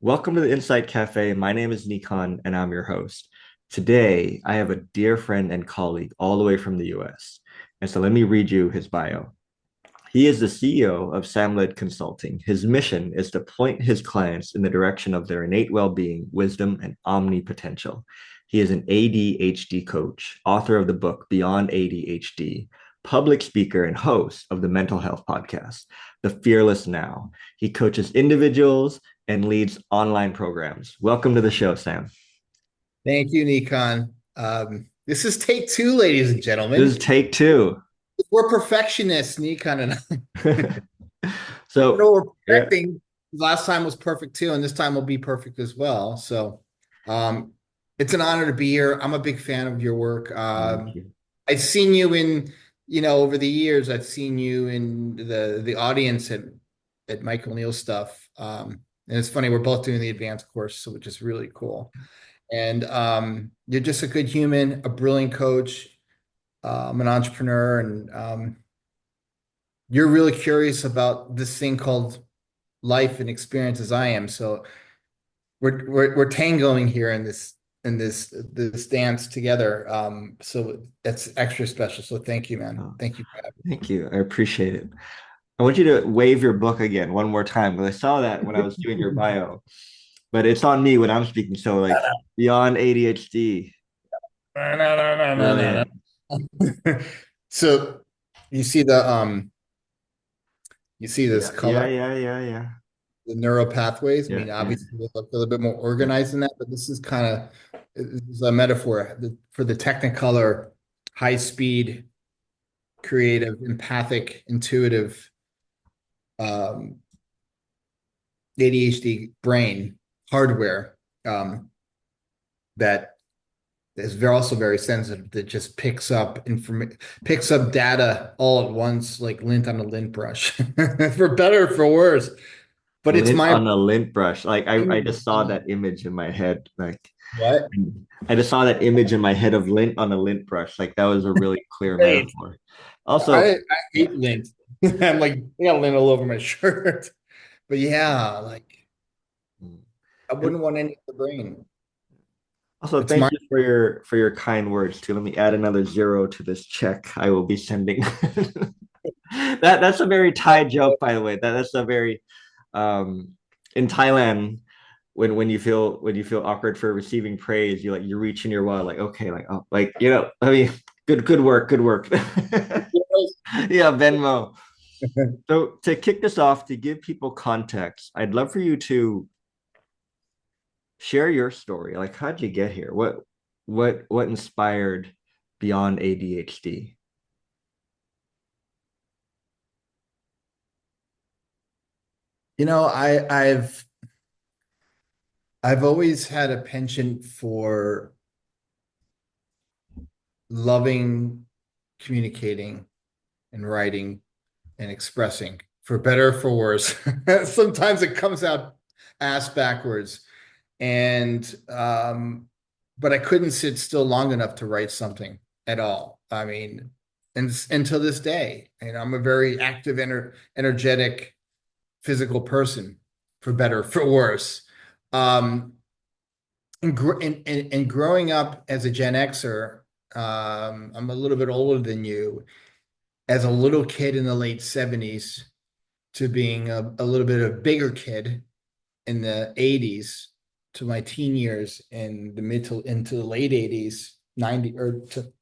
Welcome to the Insight Cafe. My name is Nikon and I'm your host. Today, I have a dear friend and colleague all the way from the US. And so let me read you his bio. He is the CEO of Samled Consulting. His mission is to point his clients in the direction of their innate well-being, wisdom, and omnipotential. He is an ADHD coach, author of the book Beyond ADHD, public speaker, and host of the mental health podcast, The Fearless Now. He coaches individuals and leads online programs. Welcome to the show, Sam. Thank you, Nikon. This is take two, ladies and This is gentlemen. take two. We're perfectionists, Nikon and I. So, We're yeah, perfecting. Last time was perfect too, and this time will be perfect as well. So, um, it's an honor to be here. I'm a big fan of your work. thank you. I've seen you in, over the years, I've seen you in the audience at Mike O'Neill's stuff. And it's funny, we're both doing the advanced course, so which is really cool. And you're just a good human, a brilliant coach, an entrepreneur, and you're really curious about this thing called life and experience as I am. So we're tangoing here in this dance together. So that's extra special. So thank you, man. Oh, Thank you for having thank you. I appreciate it. I want you to wave your book again one more time because I saw that when I was doing your me. bio, but it's on me when I'm speaking. So, like, beyond ADHD, No, no, no, no, no, brilliant. no, no. So you see this Yeah, yeah, color, yeah, yeah, yeah, the neural pathways. I yeah, mean, yeah. obviously they look a little bit more organized than that, but this is kind of a metaphor for the Technicolor, high speed, creative, empathic, intuitive um, ADHD brain hardware that is also very sensitive, that just picks up data all at once, like lint on a lint brush, for better or for worse. But it's Lint my on a lint brush. Like, I just saw that image in my head. Like, what? I just saw that image in my head of lint on a lint brush. Like, that was a really clear Great. metaphor. Also, I yeah, hate lint. I'm like, I got lint all over my shirt. But yeah, like I and wouldn't want any of the brain. also, It's my thank you for your kind words too. Let me add another zero to this check I will be sending. That's a very Thai joke, by the way. That's a very um in Thailand when you feel awkward for receiving praise, you reach in your wallet like okay, like oh like I mean good work, good work. Yeah, Venmo. So to kick this off, to give people context, I'd love for you to share your story. Like how'd you get here? What inspired beyond ADHD? I've always had a penchant for loving, communicating, and writing and expressing, for better or for worse. Sometimes it comes out ass backwards. And but I couldn't sit still long enough to write something at all. I mean, and until this day, and I'm a very active, energetic, physical person, for better or for worse. Um, and growing up as a Gen Xer, I'm a little bit older than you. As a little kid in the late 70s to being a little bit of a bigger kid in the 80s to my teen years in the mid to into the late 80s, 90 or to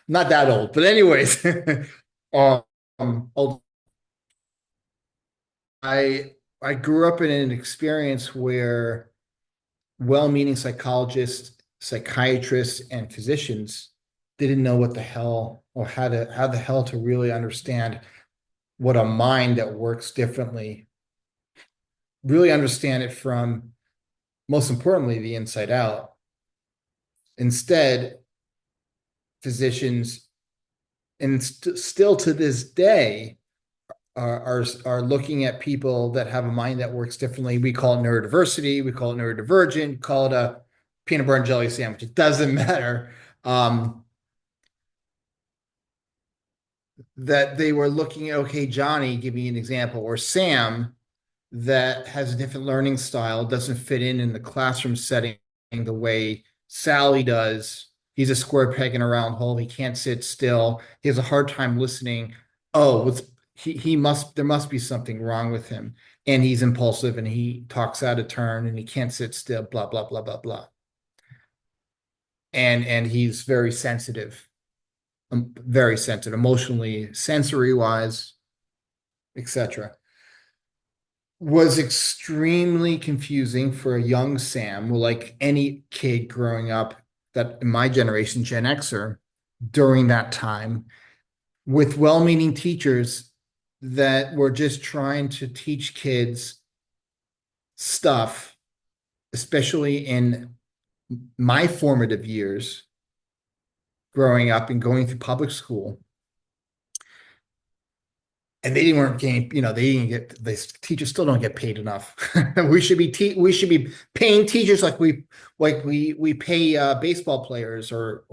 not that old, but anyways, old. I grew up in an experience where well-meaning psychologists, psychiatrists, and physicians didn't know what the hell or how the hell to really understand what a mind that works differently, really understand it from, most importantly, the inside out. Instead, physicians, and still to this day, are looking at people that have a mind that works differently. We call it neurodiversity, we call it neurodivergent, call it a peanut butter and jelly sandwich. It doesn't matter. That they were looking at, okay, Johnny, give me an example, or Sam, that has a different learning style, doesn't fit in the classroom setting the way Sally does. He's a square peg in a round hole. He can't sit still. He has a hard time listening. Oh, he must there must be something wrong with him. And he's impulsive and he talks out of turn and he can't sit still, blah, blah, blah, blah, blah. And he's very sensitive, emotionally, sensory wise, etc. Was extremely confusing for a young Sam, like any kid growing up that in my generation, Gen Xer, during that time, with well-meaning teachers that were just trying to teach kids stuff, especially in my formative years, growing up and going through public school. And they weren't getting, they didn't get, the teachers still don't get paid enough. we should be paying teachers like we pay baseball players or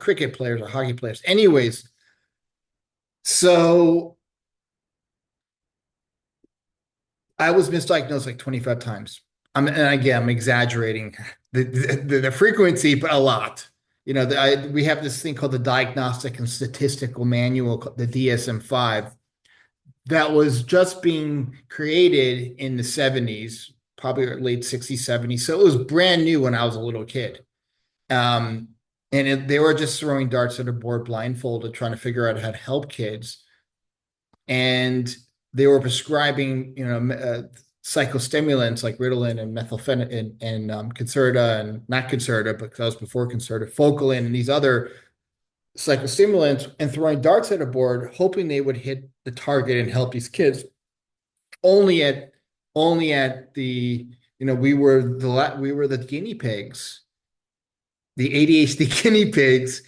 cricket players or hockey players. Anyways, so I was misdiagnosed like 25 times. And again, I'm exaggerating the frequency, but a lot. We have this thing called the Diagnostic and Statistical Manual, the DSM-5, that was just being created in the 70s, probably late 60s, 70s. So it was brand new when I was a little kid. They were just throwing darts at a board blindfolded, trying to figure out how to help kids. And they were prescribing, psychostimulants like Ritalin and methylphenidate and Concerta, and not Concerta, but that was before Concerta, Focalin, and these other psychostimulants, and throwing darts at a board, hoping they would hit the target and help these kids. Only at the we were the guinea pigs, the ADHD guinea pigs,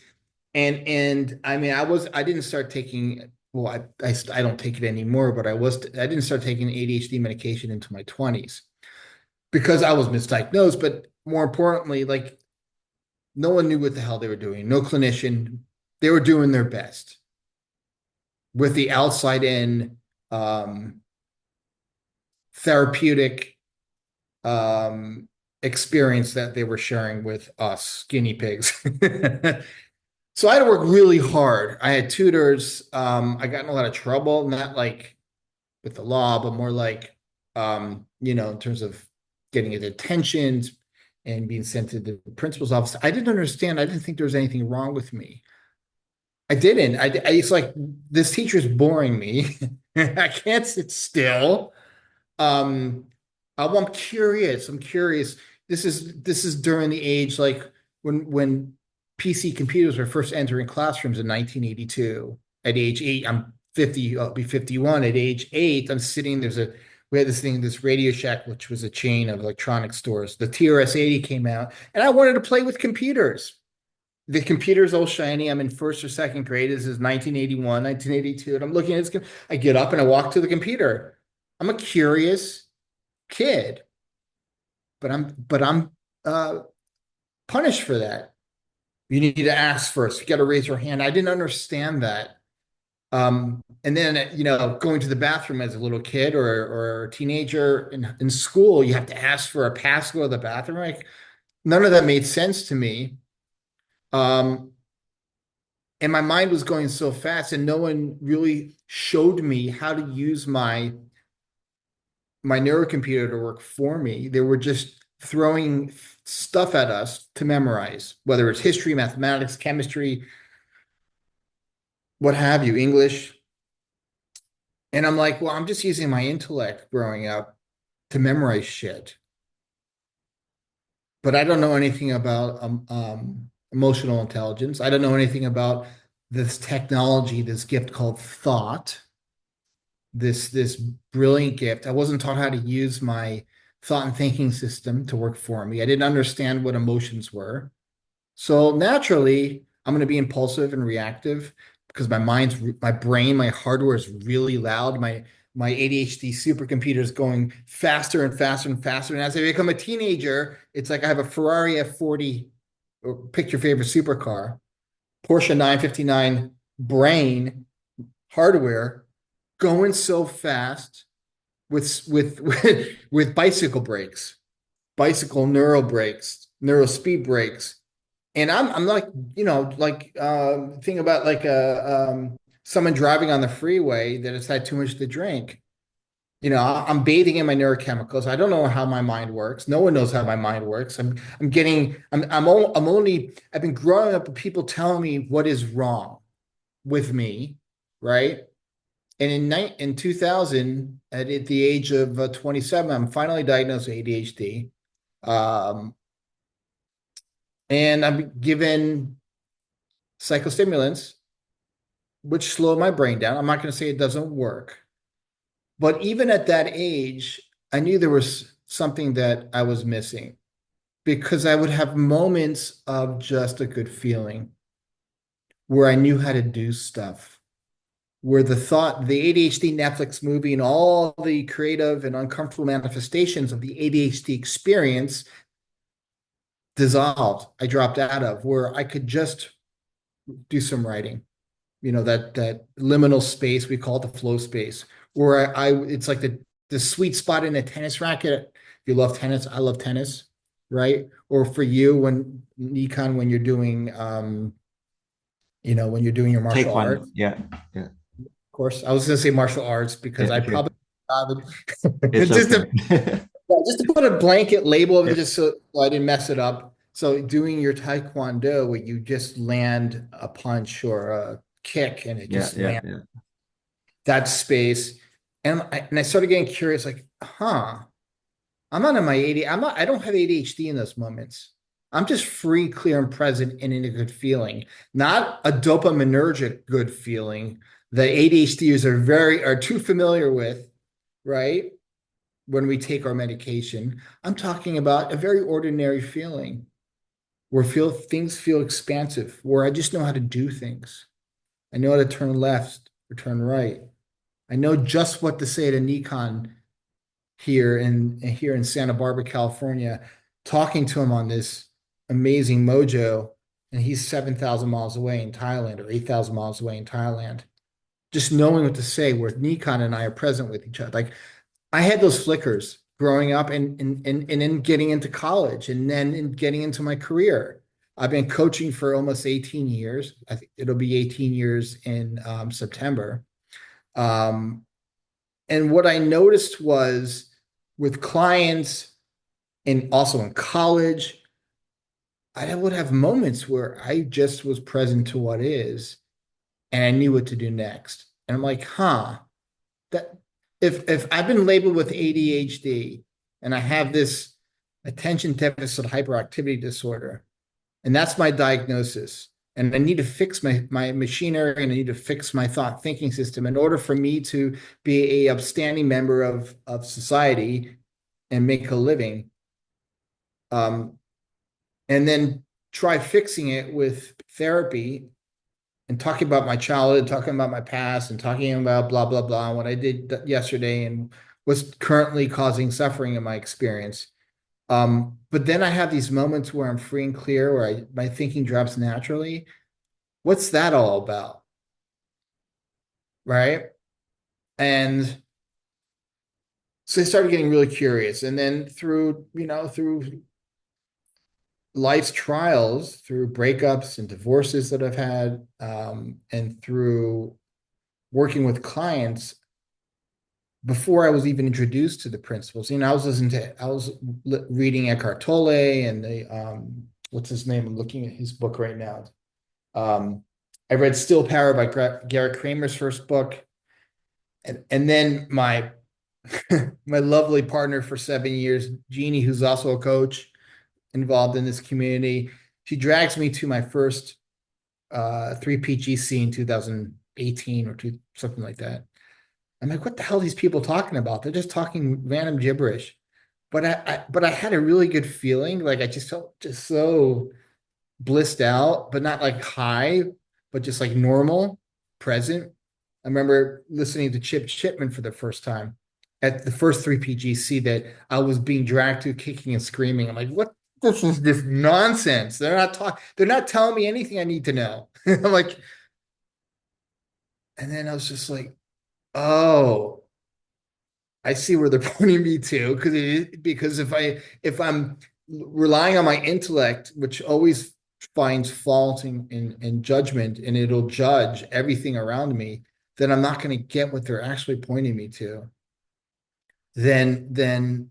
and I mean I didn't start taking. Well, I don't take it anymore, but I didn't start taking ADHD medication into my 20s because I was misdiagnosed. But more importantly, like no one knew what the hell they were doing. No clinician. They were doing their best with the outside in therapeutic experience that they were sharing with us guinea pigs. So I had to work really hard. I had tutors. I got in a lot of trouble, not like with the law, but more like, in terms of getting detentions and being sent to the principal's office. I didn't understand. I didn't think there was anything wrong with me. I didn't. It's like this teacher's boring me. I can't sit still. I'm curious. I'm curious. This is during the age like when PC computers were first entering classrooms in 1982. At age 8, I'm 50. I'll be 51. At age 8, I'm sitting. We had this Radio Shack, which was a chain of electronic stores. The TRS-80 came out, and I wanted to play with computers. The computer's all shiny. I'm in first or second grade. This is 1981, 1982. And I'm looking at this. I get up and I walk to the computer. I'm a curious kid, but I'm punished for that. You need to ask first. You got to raise your hand. I didn't understand that. And then, going to the bathroom as a little kid or a teenager in school, you have to ask for a pass to go to the bathroom. Like, none of that made sense to me. And my mind was going so fast, and no one really showed me how to use my neurocomputer to work for me. They were just throwing stuff at us to memorize, whether it's history, mathematics, chemistry, what have you, English. And I'm like, well, I'm just using my intellect growing up to memorize shit. But I don't know anything about emotional intelligence. I don't know anything about this technology, this gift called thought, this brilliant gift. I wasn't taught how to use my thought and thinking system to work for me. I didn't understand what emotions were. So naturally, I'm going to be impulsive and reactive because my brain, my hardware is really loud. My ADHD supercomputer is going faster and faster and faster. And as I become a teenager, it's like I have a Ferrari F40, or pick your favorite supercar, Porsche 959 brain hardware going so fast with bicycle brakes, bicycle neural brakes, neural speed brakes. And I'm like, like think about like someone driving on the freeway that has had too much to drink. I'm bathing in my neurochemicals. I don't know how my mind works. No one knows how my mind works. I'm getting I'm only I've been growing up with people telling me what is wrong with me, right? And in 2000, at the age of 27, I'm finally diagnosed with ADHD. Um, and I'm given psychostimulants, which slow my brain down. I'm not going to say it doesn't work, but even at that age, I knew there was something that I was missing because I would have moments of just a good feeling where I knew how to do stuff, where the ADHD Netflix movie and all the creative and uncomfortable manifestations of the ADHD experience dissolved. I dropped out of where I could just do some writing. That liminal space, we call it the flow space, where it's like the sweet spot in a tennis racket. If you love tennis, I love tennis, right? Or for you, when Nikon, when you're doing when you're doing your martial Taekwondo. arts. Yeah. Yeah. Of course, I was going to say martial arts because Yeah. I Okay. probably It's just okay. to just to put a blanket label over it, Yep. just so I didn't mess it up. So doing your taekwondo, where you just land a punch or a kick, and it Yeah. just Yeah. lands Yeah. that space, and I started getting curious, like, I'm not in my AD. I don't have ADHD in those moments. I'm just free, clear, and present, and in a good feeling, not a dopaminergic good feeling that ADHDers are too familiar with, right? When we take our medication, I'm talking about a very ordinary feeling where things feel expansive, where I just know how to do things. I know how to turn left or turn right. I know just what to say to Nikon here in Santa Barbara, California, talking to him on this amazing mojo, and he's 7,000 miles away in Thailand or 8,000 miles away in Thailand. Just knowing what to say, where Nikon and I are present with each other. Like I had those flickers growing up and then getting into college and then getting into my career. I've been coaching for almost 18 years. I think it'll be 18 years in September. Um, and what I noticed was with clients and also in college, I would have moments where I just was present to what is and I knew what to do next. And I'm like, that if I've been labeled with ADHD and I have this attention deficit hyperactivity disorder, and that's my diagnosis, and I need to fix my machinery and I need to fix my thought thinking system in order for me to be a upstanding member of society and make a living. Um, and then try fixing it with therapy and talking about my childhood, talking about my past, and talking about blah, blah, blah, what I did yesterday and what's currently causing suffering in my experience. But then I have these moments where I'm free and clear, where my thinking drops naturally. What's that all about? Right. And so I started getting really curious. And then through life's trials, through breakups and divorces that I've had, and through working with clients, before I was even introduced to the principles, I was reading Eckhart Tolle and what's his name? I'm looking at his book right now. I read Still Power by Garrett Kramer's first book. And then my my lovely partner for 7 years, Jeannie, who's also a coach involved in this community, she drags me to my first 3PGC in 2018 or something like that. I'm like, what the hell are these people talking about? They're just talking random gibberish. But I had a really good feeling. Like I just felt just so blissed out, but not like high, but just like normal, present. I remember listening to Chip Chipman for the first time at the first 3PGC that I was being dragged to kicking and screaming. I'm like, what? This is this nonsense. They're not telling me anything I need to know. I'm like, and then I was just like, oh, I see where they're pointing me to because if I'm relying on my intellect, which always finds fault in judgment, and it'll judge everything around me, then I'm not going to get what they're actually pointing me to. Then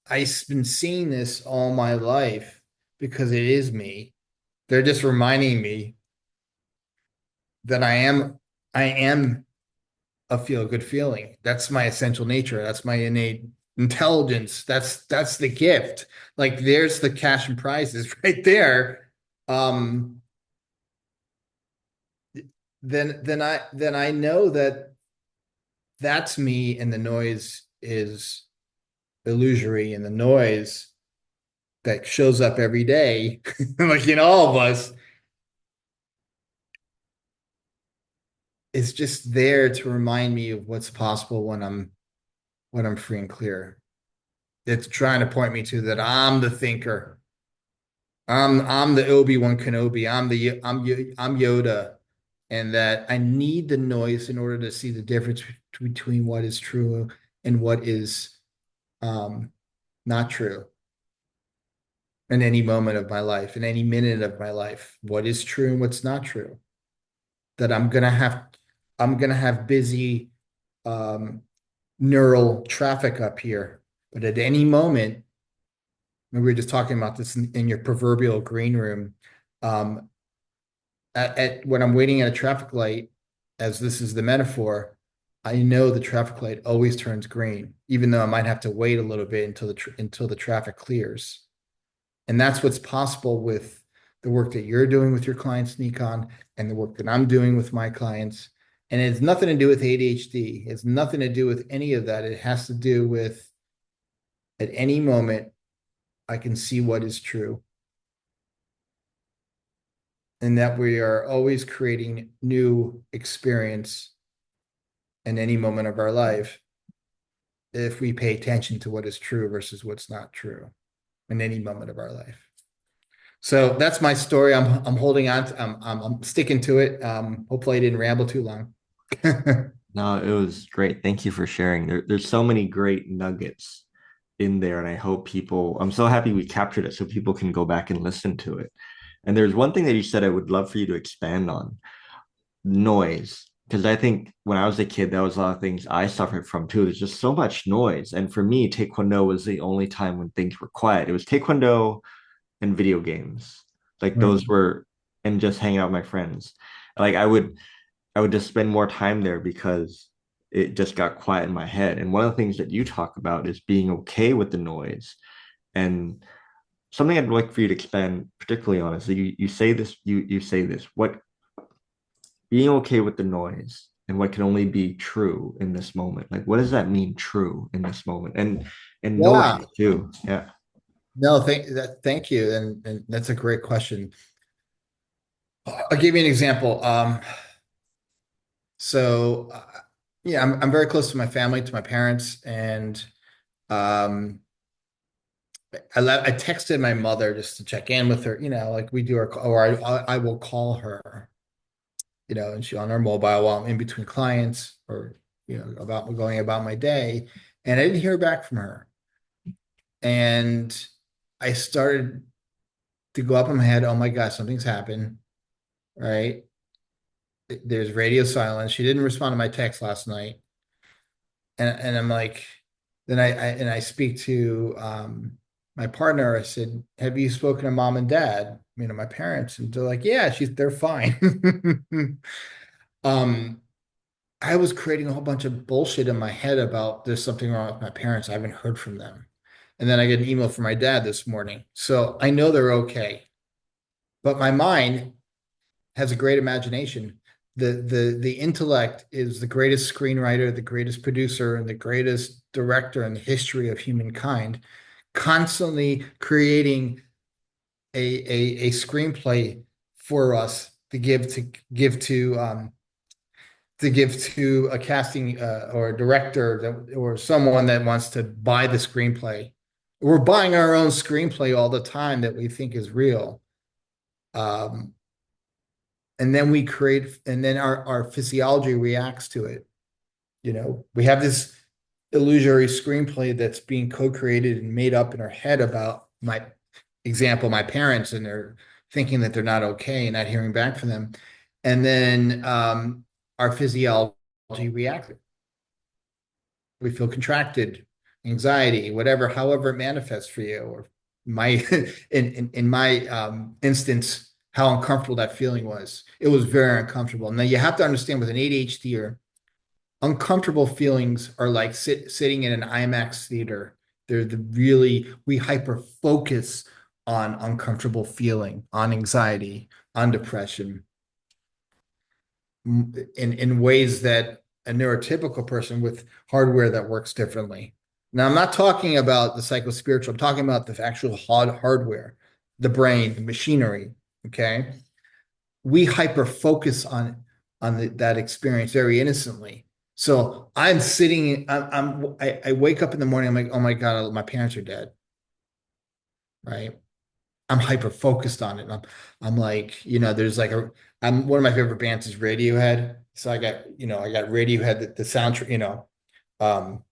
I've been seeing this all my life because it is me. They're just reminding me that I am a feel good feeling. That's my essential nature. That's my innate intelligence. That's the gift. Like there's the cash and prizes right there. Um, then I know that that's me, and the noise is illusory, and the noise that shows up every day, like in all of us, is just there to remind me of what's possible when I'm free and clear. It's trying to point me to that I'm the thinker. I'm the Obi-Wan Kenobi. I'm Yoda, and that I need the noise in order to see the difference between what is true and what is um, not true in any moment of my life, in any minute of my life. What is true and what's not true. That I'm gonna have busy um, neural traffic up here, but at any moment, and we were just talking about this in your proverbial green room. Um, when I'm waiting at a traffic light, as this is the metaphor, I know the traffic light always turns green, even though I might have to wait a little bit until the traffic clears. And that's what's possible with the work that you're doing with your clients, Nikon, and the work that I'm doing with my clients. And it has nothing to do with ADHD. It's nothing to do with any of that. It has to do with at any moment, I can see what is true, and that we are always creating new experience in any moment of our life if we pay attention to what is true versus what's not true in any moment of our life. So that's my story. I'm holding on to, I'm sticking to it. Hopefully I didn't ramble too long. No, it was great. Thank you for sharing. There's so many great nuggets in there, and I hope people, I'm so happy we captured it so people can go back and listen to it. And there's one thing that you said I would love for you to expand on, noise. Because I think when I was a kid, that was a lot of things I suffered from too. There's just so much noise. And for me, Taekwondo was the only time when things were quiet. It was Taekwondo and video games. Like those Mm. were, and just hanging out with my friends. Like I would just spend more time there because it just got quiet in my head. And one of the things that you talk about is being okay with the noise. And something I'd like for you to expand particularly on is that you say this, you say this, what being okay with the noise and what can only be true in this moment. Like what does that mean true in this moment? And noise Yeah, too. Yeah. no, thank you. And that's a great question. I'll give you an example. So yeah, I'm very close to my family, to my parents, and um, I texted my mother just to check in with her, like we do or I will call her, and she on her mobile while I'm in between clients or, about going about my day. And I didn't hear back from her. And I started to go up in my head, oh my God, something's happened, right? There's radio silence. She didn't respond to my text last night. And I'm like, then I speak to my partner. I said, have you spoken to mom and dad, my parents? And they're like, yeah, they're fine. um I was creating a whole bunch of bullshit in my head about there's something wrong with my parents. I haven't heard from them. And then I get an email from my dad this morning. So I know they're okay. But my mind has a great imagination. The intellect is the greatest screenwriter, the greatest producer, and the greatest director in the history of humankind, constantly creating a screenplay for us to give to a casting or a director or someone that wants to buy the screenplay. We're buying our own screenplay all the time that we think is real. Um, and then and then our physiology reacts to it. We have this illusory screenplay that's being co-created and made up in our head about my parents, and they're thinking that they're not okay and not hearing back from them. And then our physiology reacts. We feel contracted, anxiety, whatever, however it manifests for you. Or my in my instance, how uncomfortable that feeling was. It was very uncomfortable. Now you have to understand, with an ADHD, uncomfortable feelings are like sitting in an IMAX theater. We hyper focus on uncomfortable feeling, on anxiety, on depression, in ways that a neurotypical person with hardware that works differently. Now, I'm not talking about the psychospiritual. I'm talking about the actual hardware, the brain, the machinery. Okay, we hyper focus on that experience very innocently. So I'm sitting, I wake up in the morning, I'm like, oh my God, my parents are dead, right? I'm hyper focused on it. I'm like, there's like one of my favorite bands is Radiohead. So I got Radiohead, the soundtrack, um,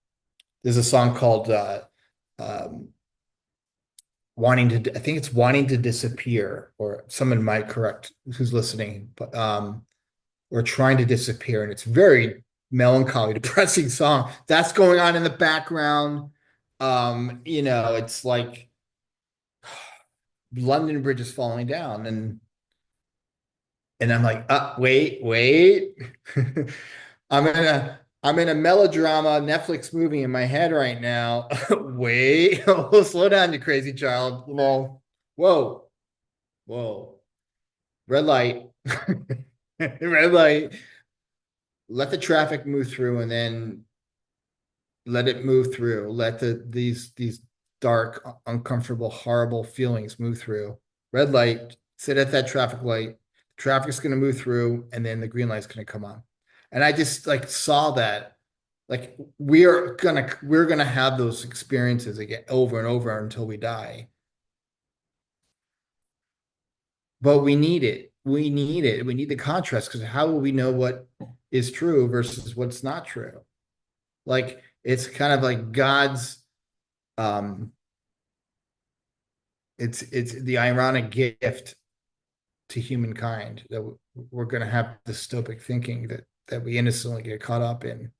there's a song called um, I think it's Wanting to Disappear, or someone might correct who's listening, but or Trying to Disappear. And it's very melancholy, depressing song that's going on in the background. It's like London Bridge is falling down, and I'm like, wait. I'm in a melodrama Netflix movie in my head right now. Wait, slow down, you crazy child. Whoa, whoa, red light, red light. Let the traffic move through, and then let it move through. Let these dark, uncomfortable, horrible feelings move through. Red light, sit at that traffic light. Traffic's going to move through, and then the green light's going to come on. And I just like saw that, like we're gonna have those experiences again over and over until we die. But we need it. We need it. We need the contrast, because how will we know what is true versus what's not true? Like, it's kind of like God's um it's the ironic gift to humankind that we're going to have dystopic thinking that we innocently get caught up in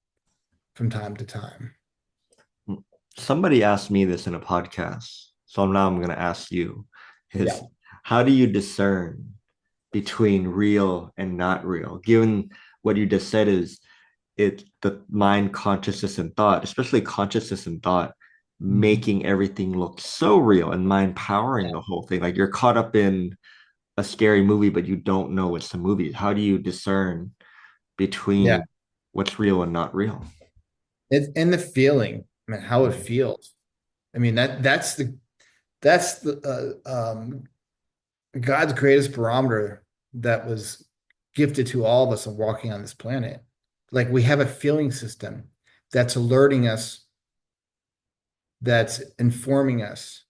from time to time. Somebody asked me this in a podcast, so now I'm going to ask you, Yeah. is how do you discern between real and not real? Given what you just said, is it the mind, consciousness, and thought, especially consciousness and thought, Mhm. making everything look so real and mind powering Yeah. the whole thing? Like you're caught up in a scary movie, but you don't know it's a movie. How do you discern Yeah. between what's real and not real? It's and the feeling, I mean, how it feels. I mean, that's the God's greatest barometer that was gifted to all of us of walking on this planet. Like, we have a feeling system that's alerting us, that's informing us,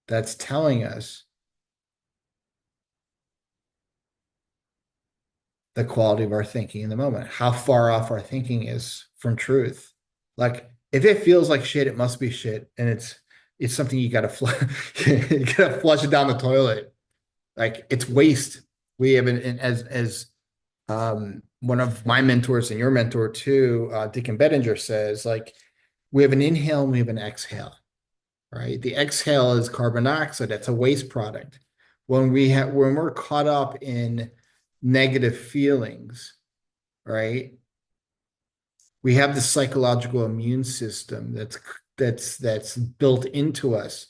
that's telling us the quality of our thinking in the moment, how far off our thinking is from truth. Like, if it feels like shit, it must be shit, and it's something you gotta you gotta flush it down the toilet. Like, it's waste. We have as one of my mentors and your mentor too, Dick and Bettinger says, like, we have an inhale and we have an exhale, right? The exhale is carbon dioxide. That's a waste product. When we're caught up in negative feelings, right? We have the psychological immune system that's built into us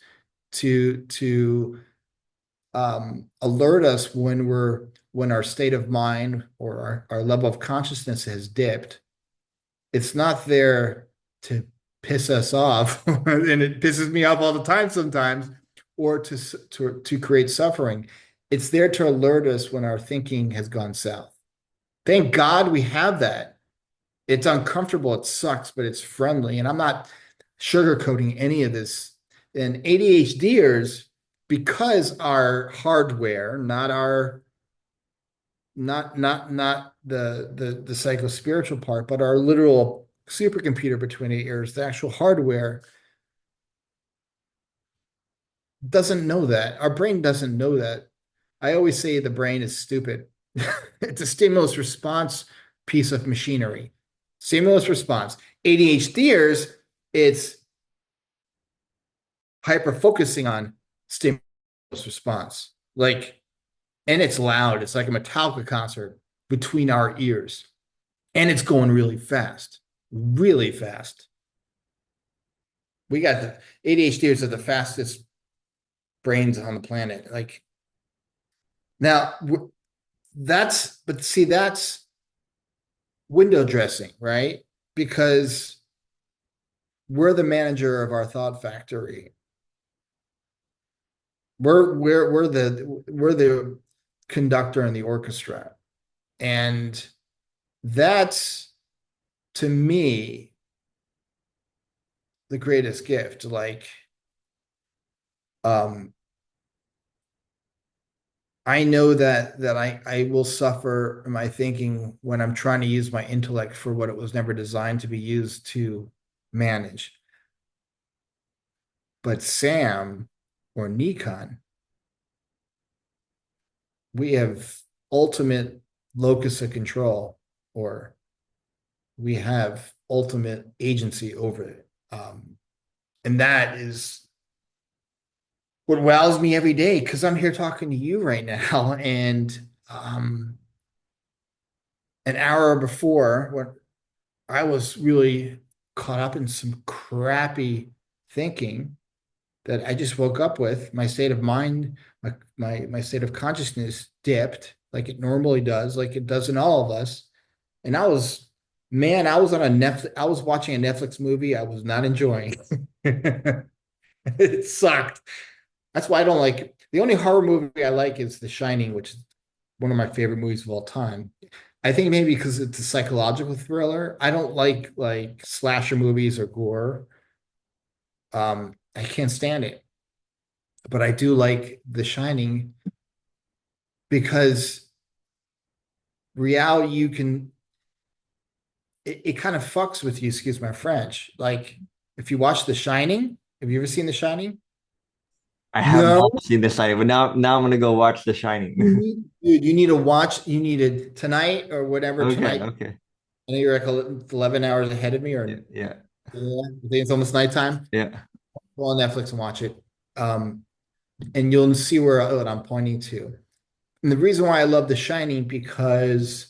to alert us when our state of mind or our level of consciousness has dipped. It's not there to piss us off, and it pisses me off all the time sometimes, or to create suffering. It's there to alert us when our thinking has gone south. Thank God we have that. It's uncomfortable, it sucks, but it's friendly. And I'm not sugarcoating any of this. And ADHDers, because our hardware, not the psycho spiritual part, but our literal supercomputer between our ears. The actual hardware doesn't know that. Our brain doesn't know that. I always say the brain is stupid. It's a stimulus response piece of machinery. Stimulus response. ADHDers, it's hyper focusing on stimulus response. Like, and it's loud. It's like a Metallica concert between our ears. And it's going really fast. Really fast. We got the ADHDers are the fastest brains on the planet. Like now but see, that's window dressing, right? Because we're the manager of our thought factory. We're the conductor in the orchestra. And that's to me the greatest gift. Like I know that I will suffer in my thinking when I'm trying to use my intellect for what it was never designed to be used to manage. But Sam or Nikon, we have ultimate locus of control, or we have ultimate agency over it. And that is what wows me every day because I'm here talking to you right now. And an hour before, when I was really caught up in some crappy thinking that I just woke up with, my state of mind, my state of consciousness dipped like it normally does, like it does in all of us. And I was on a Netflix, I was watching a Netflix movie I was not enjoying. It sucked. That's why I don't like the only horror movie I like is The Shining, which is one of my favorite movies of all time. I think maybe because it's a psychological thriller. I don't like slasher movies or gore. I can't stand it. But I do like The Shining because reality it kind of fucks with you, excuse my French. Like if you watch The Shining, have you ever seen The Shining? I have No. not seen The Shining, but now I'm gonna go watch The Shining. Dude, you need to watch, you need it tonight or whatever Okay, tonight. okay. I know you're like 11 hours ahead of me, or Yeah, yeah, yeah, I think it's almost nighttime. yeah. Go on Netflix and watch it. Um, and you'll see what I'm pointing to. And the reason why I love The Shining because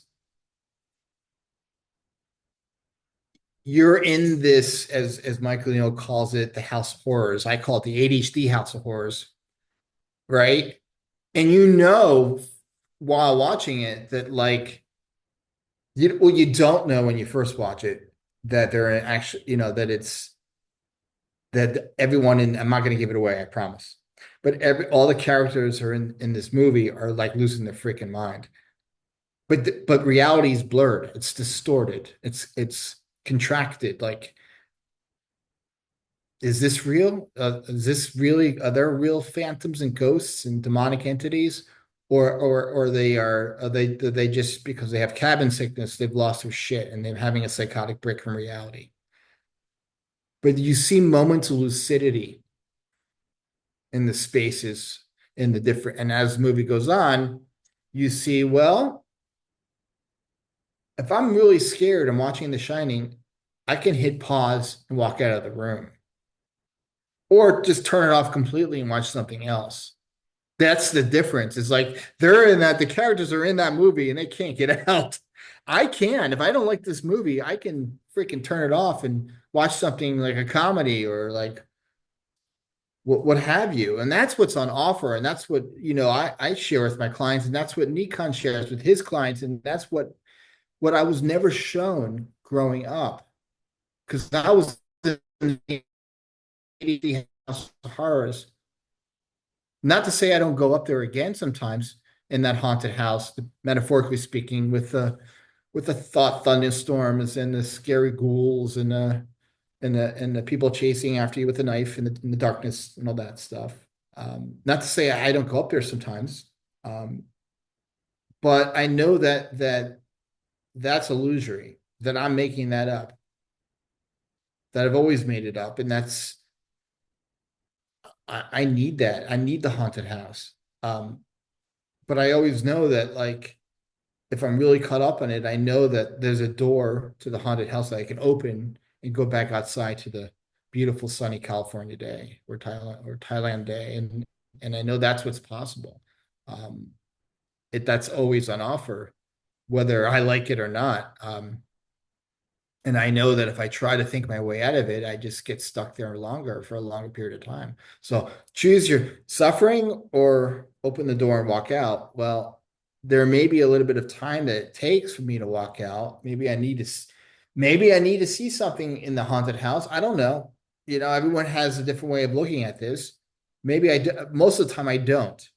you're in this, as Michael Neal calls it, the house of horrors. I call it the ADHD house of horrors, right? And you know while watching it that like you don't know when you first watch it that they're actually, that it's that everyone in, I'm not going to give it away, I promise. But all the characters are in this movie are like losing their freaking mind. But reality is blurred. It's distorted. It's contracted. Like, is this real? Is this really? Are there real phantoms and ghosts and demonic entities, or are they just because they have cabin sickness, they've lost their shit and they're having a psychotic break from reality? But you see moments of lucidity in the spaces in the different, and as the movie goes on, you see, well, if I'm really scared and watching The Shining, I can hit pause and walk out of the room. Or just turn it off completely and watch something else. That's the difference. It's like they're in that, the characters are in that movie and they can't get out. I can. If I don't like this movie, I can freaking turn it off and watch something like a comedy or like what have you. And that's what's on offer. And that's what, I share with my clients. And that's what Nikon shares with his clients. And that's what I was never shown growing up. Because I was in the house of horrors. Not to say I don't go up there again sometimes in that haunted house, metaphorically speaking, with the thought thunderstorms and the scary ghouls and the people chasing after you with a knife in the darkness and all that stuff. Not to say I don't go up there sometimes, but I know that that's illusory, that I'm making that up. that I've always made it up. And that's, I need that. I need the haunted house. Um, but I always know that like if I'm really caught up on it, I know that there's a door to the haunted house that I can open and go back outside to the beautiful sunny California day or Thailand day. And I know that's what's possible. Um, that's always on offer, whether I like it or not. And I know that if I try to think my way out of it, I just get stuck there longer for a longer period of time. So choose your suffering or open the door and walk out. Well, there may be a little bit of time that it takes for me to walk out. Maybe I need to see something in the haunted house. I don't know. You know, everyone has a different way of looking at this. Maybe I do. Most of the time I don't.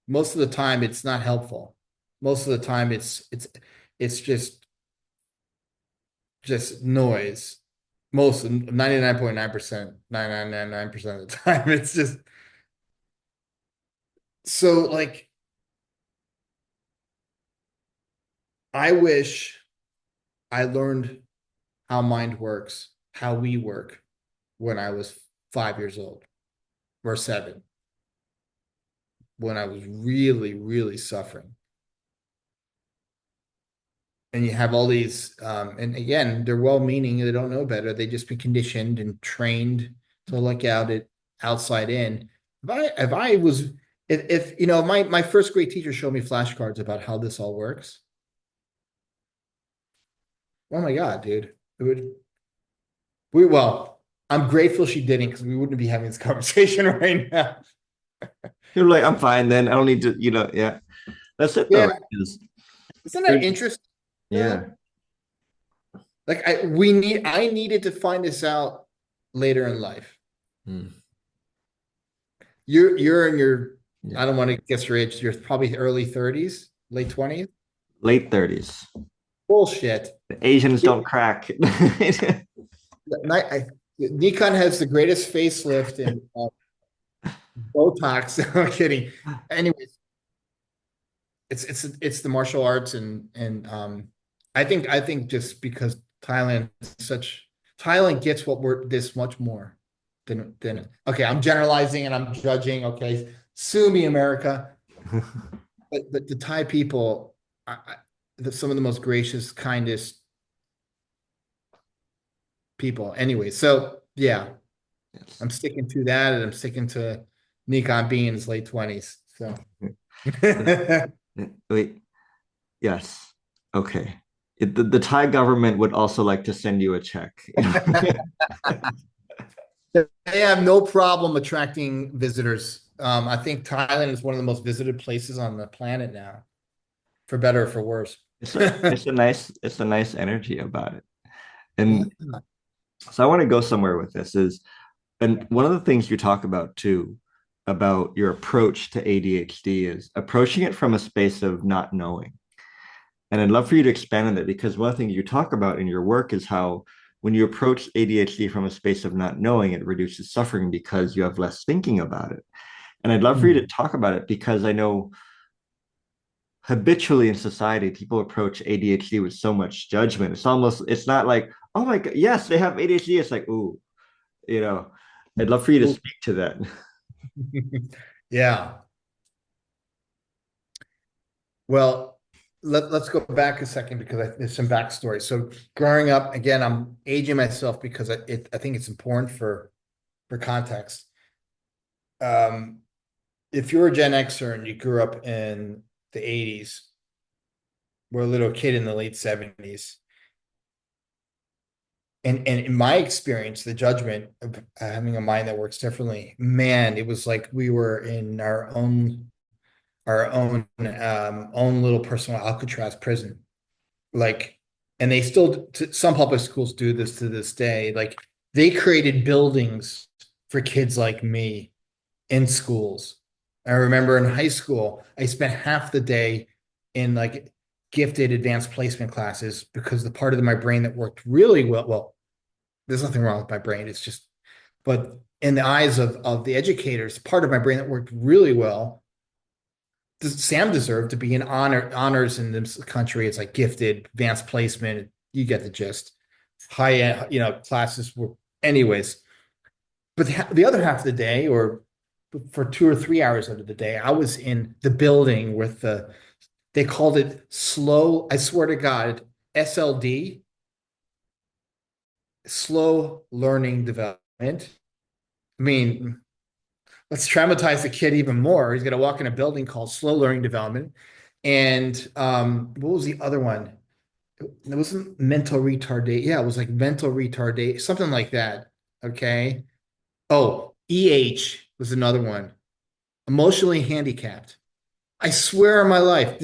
Most of the time it's not helpful. Most of the time it's just noise. Most 99.9%, 99.9% of the time. It's just so like I wish I learned how mind works, how we work when I was 5 years old or seven, when I was really, really suffering. And you have all these, and again, they're well-meaning, they don't know better. They just been conditioned and trained to look out at outside in. If I was, if you know, my first grade teacher showed me flashcards about how this all works. Oh my God, dude. It would well, I'm grateful she didn't because we wouldn't be having this conversation right now. You're like, I'm fine then. I don't need to, yeah. That's it though. Yeah, isn't that interesting Yeah. though? Like I needed to find this out later in life. Hmm. You're in your, Yeah. I don't want to guess your age. You're probably early 30s, late 20s. Late 30s. Bullshit. The Asians don't crack. Nikon has the greatest facelift and Botox. I'm kidding. Anyways, it's the martial arts and I think just because Thailand gets what we're this much more than okay. I'm generalizing and I'm judging. Okay, sue me, America. But the Thai people, some of the most gracious, kindest people. Anyway, so yeah, Yes. I'm sticking to that, and I'm sticking to Nikon being in his late 20s. So Wait, yes. Okay. The Thai government would also like to send you a check. they have no problem attracting visitors. I think Thailand is one of the most visited places on the planet now, for better or for worse. It's a nice energy about it. And so I want to go somewhere with this is, and one of the things you talk about too, about your approach to ADHD is approaching it from a space of not knowing. And I'd love for you to expand on that because one thing you talk about in your work is how when you approach ADHD from a space of not knowing, it reduces suffering because you have less thinking about it. And I'd love for you to talk about it because I know habitually in society, people approach ADHD with so much judgment. It's not like, oh my God, yes, they have ADHD. It's like, ooh, you know, I'd love for you to speak to that. Yeah. Well, let's go back a second because there's some backstory. So growing up, again, I'm aging myself because I think it's important for context. Um, if you're a Gen Xer and you grew up in the 80s, were a little kid in the late 70s, and in my experience, the judgment of having a mind that works differently, man, it was like we were in our own little personal Alcatraz prison. Like, and they still some public schools do this to this day. Like they created buildings for kids like me in schools. I remember in high school, I spent half the day in like gifted advanced placement classes because the part of my brain that worked really well, there's nothing wrong with my brain. It's just, but in the eyes of the educators, part of my brain that worked really well, Sam deserved to be in honors in this country. It's like gifted, advanced placement. You get the gist. high end, classes were anyways. But the other half of the day, or for 2 or 3 hours out of the day, I was in the building with they called it slow, I swear to God, SLD, slow learning development. I mean, let's traumatize the kid even more. He's going to walk in a building called slow learning development. And what was the other one? It wasn't mental retardation. Yeah, it was like mental retardation, something like that. Okay. Oh, EH was another one. Emotionally handicapped. I swear on my life,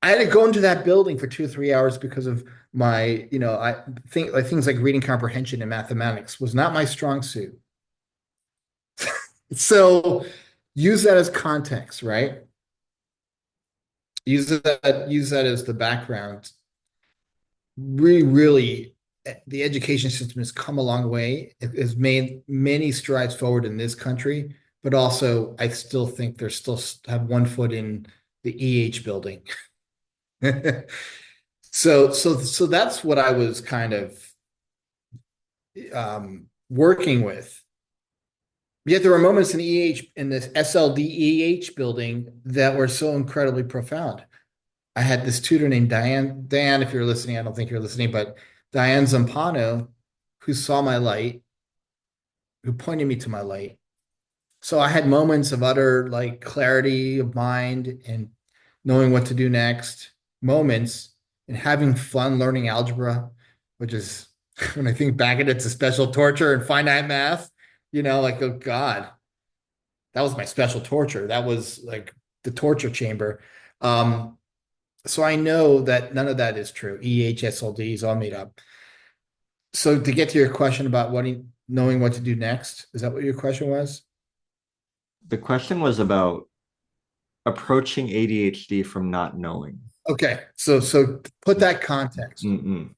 I had to go into that building for 2 or 3 hours because of my, I think like things like reading comprehension and mathematics was not my strong suit. So use that as context, right? Use that as the background. Really, really, the education system has come a long way. It has made many strides forward in this country, but also I still think they're still have one foot in the EH building. So that's what I was kind of working with. Yet there were moments in EH in this SLDEH building that were so incredibly profound. I had this tutor named Diane. Diane, if you're listening, I don't think you're listening, but Diane Zampano, who saw my light, who pointed me to my light. So I had moments of utter like clarity of mind and knowing what to do next, moments and having fun learning algebra, which is when I think back at it, it's a special torture and finite math, like, oh God, that was my special torture. That was like the torture chamber. So I know that none of that is true. EHSLD is all made up. So to get to your question about knowing what to do next, is that what your question was? The question was about approaching ADHD from not knowing. Okay, so put that context. Mm-mm.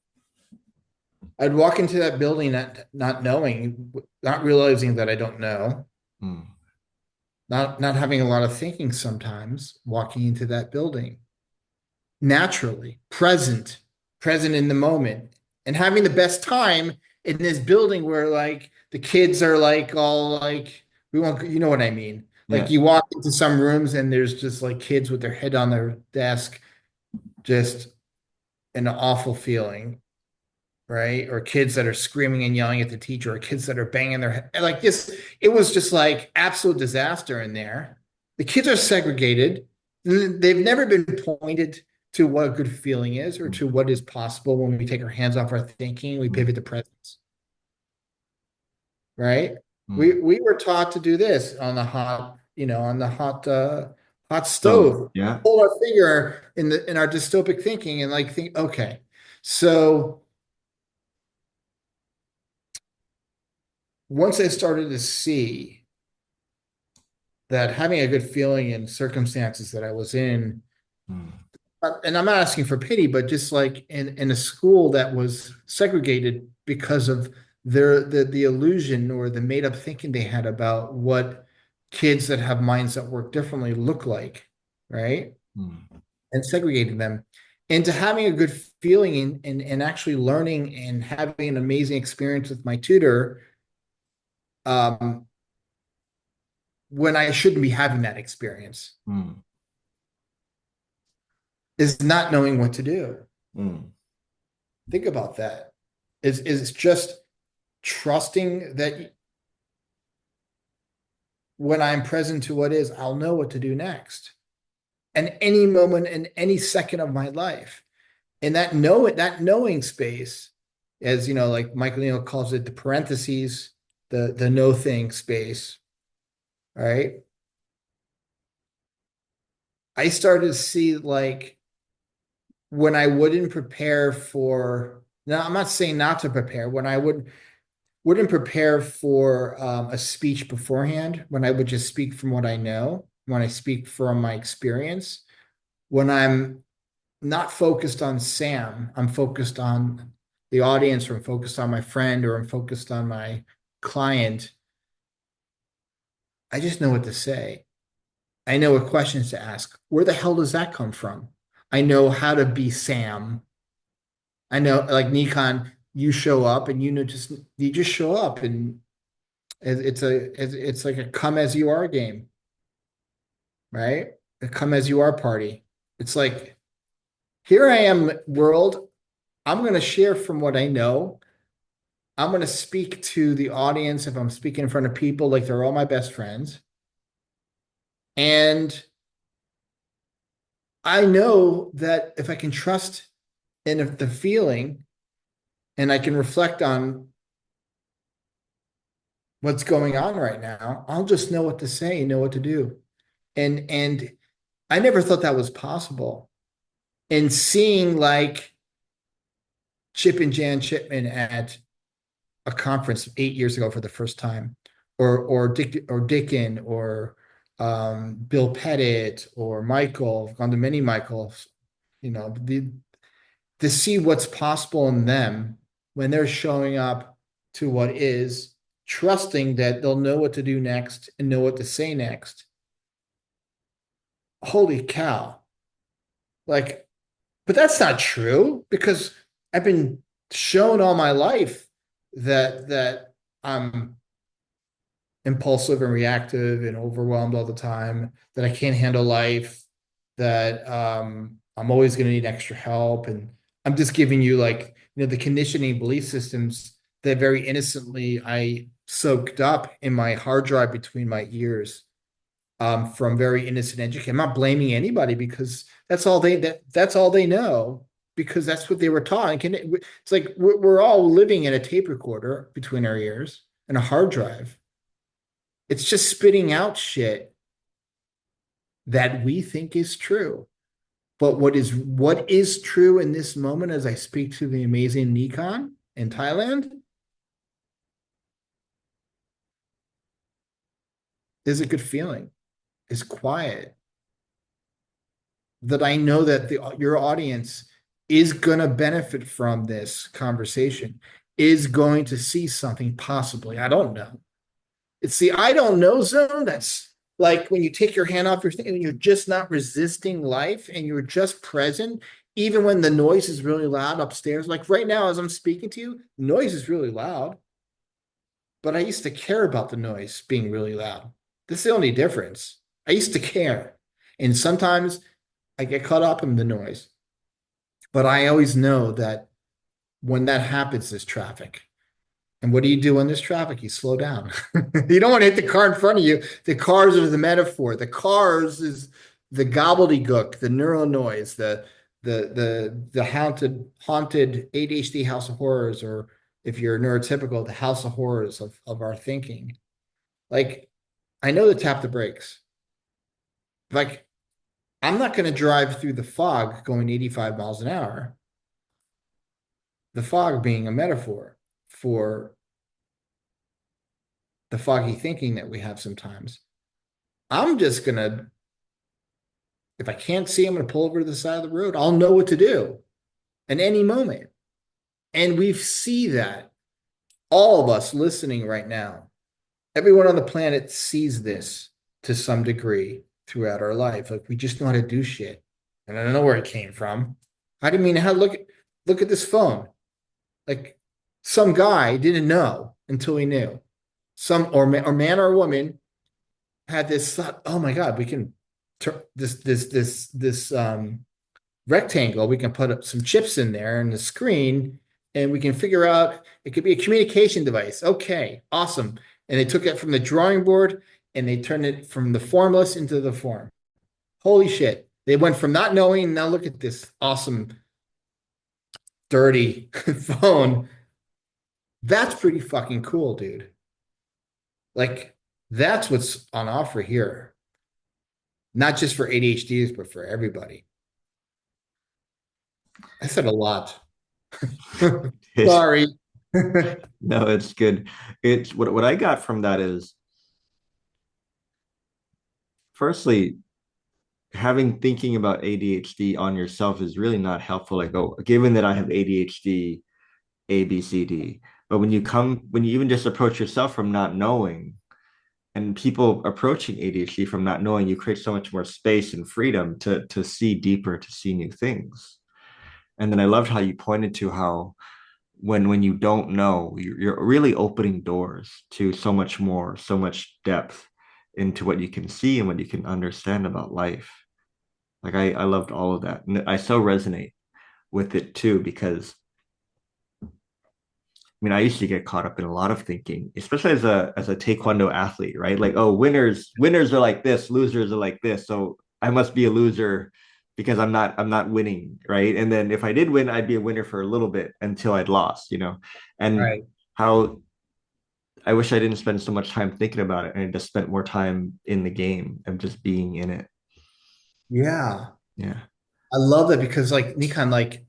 I'd walk into that building not knowing, not realizing that I don't know, Mm. not having a lot of thinking sometimes, walking into that building. Naturally, present in the moment, and having the best time in this building where like the kids are like all like we want, you know what I mean? Like Yeah. you walk into some rooms and there's just like kids with their head on their desk, just an awful feeling, right? Or kids that are screaming and yelling at the teacher, or kids that are banging their head. Like this, it was just like absolute disaster in there. The kids are segregated. They've never been pointed to what a good feeling is or to what is possible when we take our hands off our thinking, we Mm. pivot to presence, right? Mm. We were taught to do this on the hot, on the hot So, stove, yeah. hold our finger in our dystopic thinking and like think, okay, so once I started to see that having a good feeling in circumstances that I was in, Mm. and I'm not asking for pity, but just like in a school that was segregated because of the illusion or the made up thinking they had about what kids that have minds that work differently look like, right? Mm. And segregating them into having a good feeling and actually learning and having an amazing experience with my tutor um, when I shouldn't be having that experience Mm. is not knowing what to do. Mm. Think about that. Is just trusting that when I'm present to what is, I'll know what to do next. And any moment in any second of my life. And that knowing space, as like Michael Neal calls it, the parentheses, the no thing space, right? I started to see like when I wouldn't prepare for, now I'm not saying not to prepare, when I wouldn't prepare for a speech beforehand, when I would just speak from what I know, when I speak from my experience, when I'm not focused on Sam, I'm focused on the audience, or I'm focused on my friend, or I'm focused on my client. I just know what to say. I know what questions to ask. Where the hell does that come from? I know how to be Sam. I know, like Nikon, you show up and just you just show up, and it's like a come as you are game, right? A come as you are party. It's like, here I am, world. I'm going to share from what I know. I'm going to speak to the audience if I'm speaking in front of people like they're all my best friends. And I know that if I can trust in the feeling and I can reflect on what's going on right now, I'll just know what to say, know what to do. And I never thought that was possible. And seeing like Chip and Jan Chipman at a conference 8 years ago for the first time, or Dickin, or Bill Pettit, or Michael. I've gone to many Michaels. To see what's possible in them when they're showing up to what is, trusting that they'll know what to do next and know what to say next. Holy cow! Like, but that's not true, because I've been shown all my life that I'm impulsive and reactive and overwhelmed all the time, that I can't handle life, that I'm always going to need extra help. And I'm just giving you, like, the conditioning belief systems that very innocently I soaked up in my hard drive between my ears, from very innocent education. I'm not blaming anybody, because that's all they know, because that's what they were taught. And it's like we're all living in a tape recorder between our ears and a hard drive. It's just spitting out shit that we think is true. But what is true in this moment, as I speak to the amazing Nikon in Thailand, is a good feeling. Is quiet. That I know that your audience is going to benefit from this conversation, is going to see something possibly. I don't know. It's the I don't know zone. That's like when you take your hand off your thing and you're just not resisting life and you're just present, even when the noise is really loud upstairs. Like right now, as I'm speaking to you, the noise is really loud, but I used to care about the noise being really loud. That's the only difference. I used to care. And sometimes I get caught up in the noise, but I always know that when that happens, there's traffic. And what do you do when there's traffic? You slow down. You don't want to hit the car in front of you. The cars are the metaphor. The cars is the gobbledygook, the neural noise, the haunted ADHD house of horrors, or if you're neurotypical, the house of horrors of our thinking. Like, I know to tap the brakes. Like, I'm not going to drive through the fog going 85 miles an hour. The fog being a metaphor for the foggy thinking that we have sometimes. I'm just going to, if I can't see, I'm going to pull over to the side of the road. I'll know what to do at any moment. And we see that, all of us listening right now, everyone on the planet sees this to some degree throughout our life. Like, we just know how to do shit. And I don't know where it came from. I didn't mean, look at this phone. Like, some guy didn't know until he knew. Some or man or woman had this thought, oh my God, we can turn this rectangle, we can put up some chips in there and the screen, and we can figure out it could be a communication device. Okay, awesome. And they took it from the drawing board and they turned it from the formless into the form. Holy shit. They went from not knowing, now look at this awesome, dirty phone. That's pretty fucking cool, dude. Like, that's what's on offer here. Not just for ADHDs, but for everybody. I said a lot. Sorry. No, it's good. It's what I got from that is, firstly, having thinking about ADHD on yourself is really not helpful. Like, oh, given that I have ADHD, A, B, C, D. But when you even just approach yourself from not knowing, and people approaching ADHD from not knowing, you create so much more space and freedom to see deeper, to see new things. And then I loved how you pointed to how when you don't know, you're really opening doors to so much more, so much depth into what you can see and what you can understand about life. Like I loved all of that. And I so resonate with it too, because I mean, I used to get caught up in a lot of thinking, especially as a taekwondo athlete, right? Like, oh, winners are like this, losers are like this. So I must be a loser because I'm not winning, right? And then if I did win, I'd be a winner for a little bit until I'd lost, you know. And Right. how I wish I didn't spend so much time thinking about it and just spent more time in the game and just being in it. Yeah. Yeah. I love that because like Nikon, like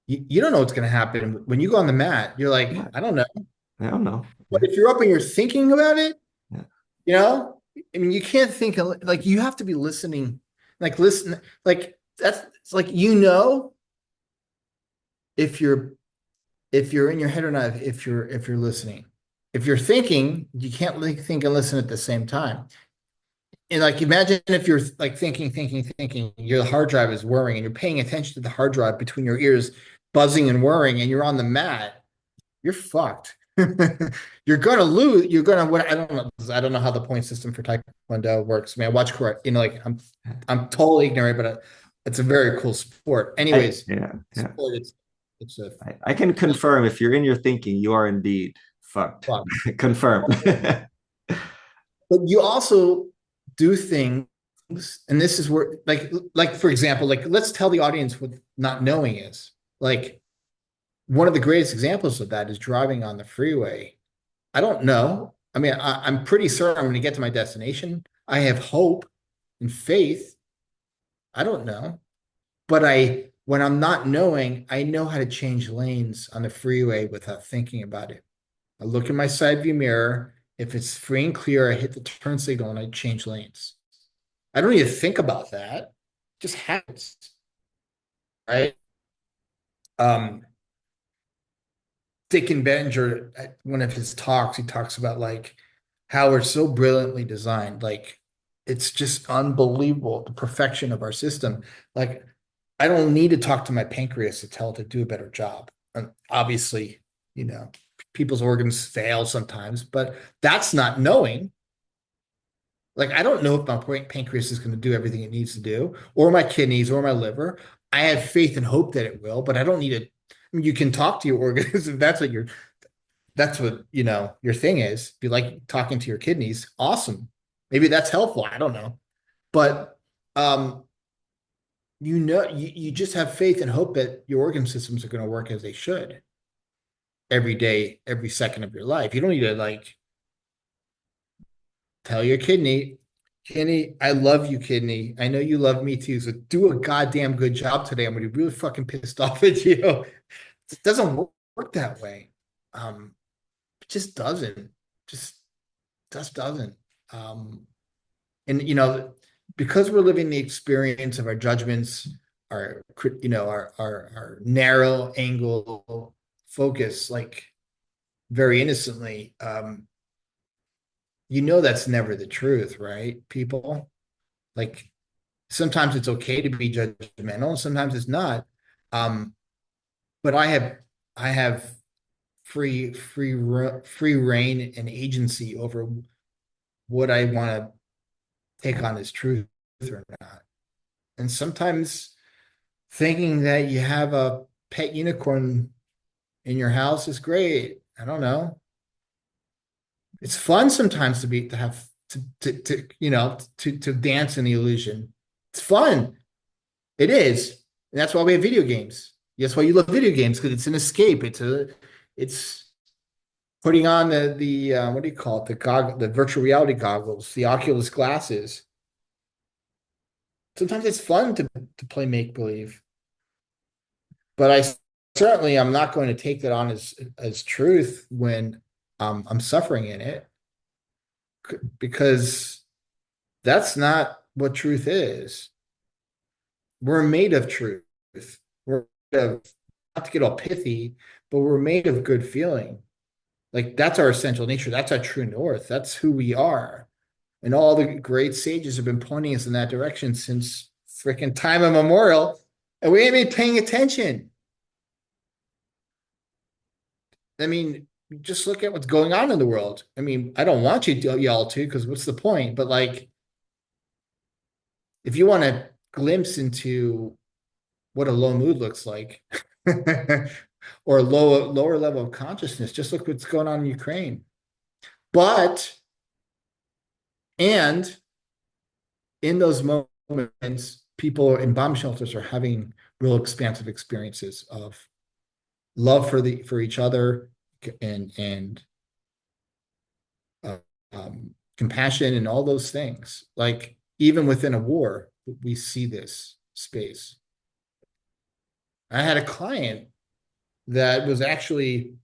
you don't know what's going to happen when you go on the mat. You're like, Yeah. I don't know. I don't know. But Yeah. if you're up and you're thinking about it, Yeah. you know, I mean, you can't think like you have to be listening, like listen, like that's it's like if you're in your head or not, if you're listening. If you're thinking, you can't like think and listen at the same time. And like imagine if you're like thinking, your hard drive is whirring and you're paying attention to the hard drive between your ears, buzzing and whirring, and you're on the mat, you're fucked. You're gonna lose. You're gonna what I don't know how the point system for Taekwondo works. I mean, I watch karate, like I'm totally ignorant, but it's a very cool sport. Anyways, Yeah. Yeah. sport it's a I can confirm if you're in your thinking, you are indeed fucked. fuck. Confirm. But you also do things, and this is where like for example, like let's tell the audience what not knowing is. Like one of the greatest examples of that is driving on the freeway. I don't know. I mean, I'm pretty certain I'm going to get to my destination. I have hope and faith. I don't know. But when I'm not knowing, I know how to change lanes on the freeway without thinking about it. I look in my side view mirror. If it's free and clear, I hit the turn signal and I change lanes. I don't need to think about that. It just happens, right? Um, Dick and Beninger, at one of his talks, he talks about like how we're so brilliantly designed. Like it's just unbelievable the perfection of our system. Like I don't need to talk to my pancreas to tell it to do a better job. And obviously, you know, people's organs fail sometimes, but that's not knowing. Like I don't know if my pancreas is going to do everything it needs to do, or my kidneys, or my liver. I have faith and hope that it will, but I don't need to. I mean, you can talk to your organs if that's what your thing is. Be like talking to your kidneys. Awesome. Maybe that's helpful. I don't know. But um, you just have faith and hope that your organ systems are going to work as they should every day, every second of your life. You don't need to like tell your kidney, I love you, kidney. I know you love me too. So do a goddamn good job today. I'm gonna be really fucking pissed off at you. It doesn't work that way. Um, it just doesn't. Just doesn't. Um, and because we're living the experience of our judgments, our narrow angle focus, like very innocently, that's never the truth, right? People like sometimes it's okay to be judgmental, and sometimes it's not. Um, but I have free reign and agency over what I want to take on as truth or not. And sometimes thinking that you have a pet unicorn in your house is great. I don't know. It's fun sometimes to have to dance in the illusion. It's fun. It is. And that's why we have video games. That's why you love video games, because it's an escape. It's putting on the what do you call it? The virtual reality goggles, the Oculus glasses. Sometimes it's fun to play make believe, but I'm not going to take that on as truth when I'm suffering in it, because that's not what truth is. We're made of truth. We're made of, not to get all pithy, but we're made of good feeling. Like that's our essential nature. That's our true north. That's who we are. And all the great sages have been pointing us in that direction since freaking time immemorial. And we ain't been paying attention. I mean, just look at what's going on in the world. I mean, I don't want you to y'all to, because what's the point? But like, if you want a glimpse into what a low mood looks like, or a lower level of consciousness, just look what's going on in Ukraine. But and in those moments, people in bomb shelters are having real expansive experiences of love for each other and uh, compassion and all those things. Like even within a war, we see this space. I had a client that was actually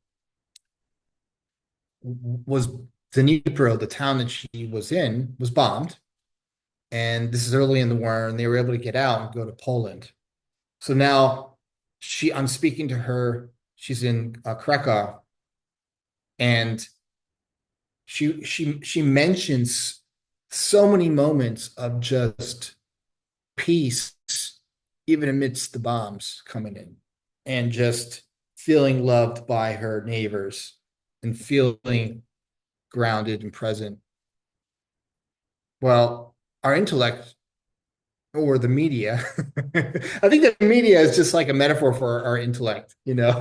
was Dnipro, the town that she was in, was bombed. And this is early in the war, and they were able to get out and go to Poland. So now I'm speaking to her. She's in Krakow, and she mentions so many moments of just peace, even amidst the bombs coming in, and just feeling loved by her neighbors and feeling grounded and present. Well, our intellect or the media, I think the media is just like a metaphor for our intellect, you know,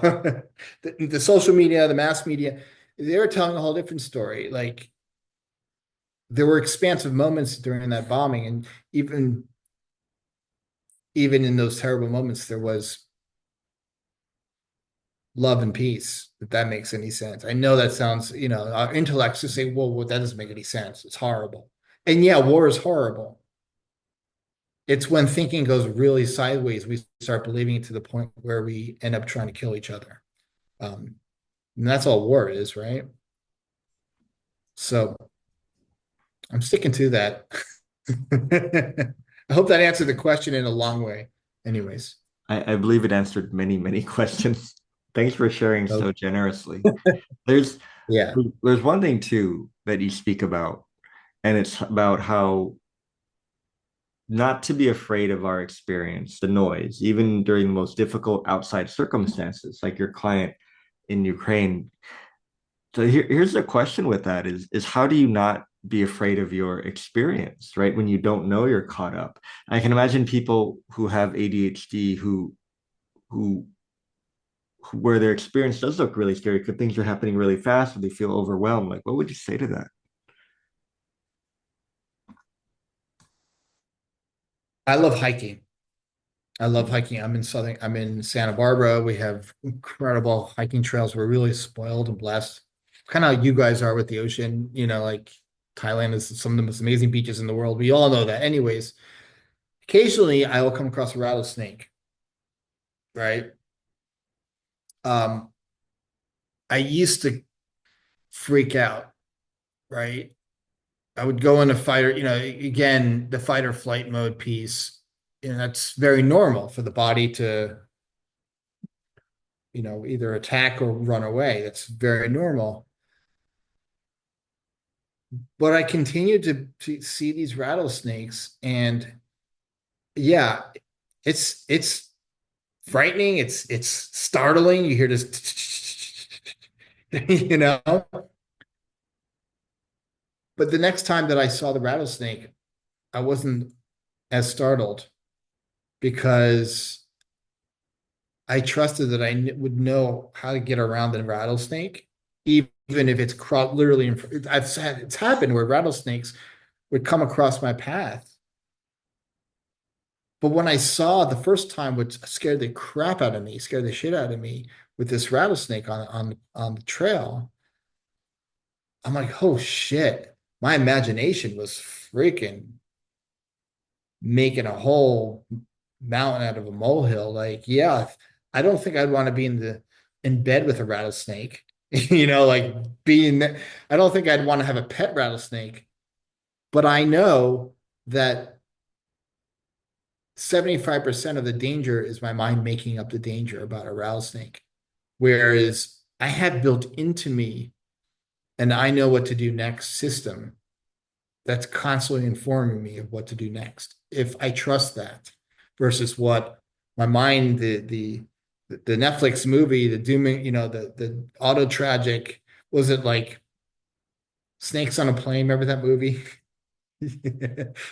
the social media, the mass media, they're telling a whole different story. Like there were expansive moments during that bombing, and even in those terrible moments, there was love and peace, if that makes any sense. I know that sounds, our intellects just say, well, that doesn't make any sense. It's horrible. And yeah, war is horrible. It's when thinking goes really sideways, we start believing it to the point where we end up trying to kill each other. And that's all war is, right? So I'm sticking to that. I hope that answered the question in a long way. Anyways. I believe it answered many, many questions. Thanks for sharing Okay. so generously. There's Yeah. there's one thing too that you speak about, and it's about how not to be afraid of our experience, the noise, even during the most difficult outside circumstances, like your client in Ukraine. So here's the question with that is how do you not be afraid of your experience, right? When you don't know you're caught up. I can imagine people who have ADHD who where their experience does look really scary because things are happening really fast and they feel overwhelmed. Like, what would you say to that? I love hiking. I love hiking. I'm in Santa Barbara. We have incredible hiking trails. We're really spoiled and blessed. Kind of how you guys are with the ocean, like Thailand is some of the most amazing beaches in the world. We all know that. Anyways, occasionally I will come across a rattlesnake, right? Um, I used to freak out, right? I would go into fighter, again, the fight or flight mode piece, that's very normal for the body to, either attack or run away. That's very normal. But I continued to see these rattlesnakes, and yeah, it's frightening. It's startling. You hear this, you know. But the next time that I saw the rattlesnake, I wasn't as startled because I trusted that would know how to get around the rattlesnake, even if it's literally. It's happened where rattlesnakes would come across my path. But when I saw the first time, what scared the crap out of me, scared the shit out of me with this rattlesnake on the trail, I'm like, oh shit. My imagination was freaking making a whole mountain out of a molehill. Like, yeah, I don't think I'd want to be in bed with a rattlesnake. Like I don't think I'd want to have a pet rattlesnake, but I know that 75% of the danger is my mind making up the danger about a rattlesnake. Whereas I have built into me and I know what to do next system that's constantly informing me of what to do next. If I trust that versus what my mind, the the Netflix movie, the dooming, the auto tragic, was it like Snakes on a Plane? Remember that movie?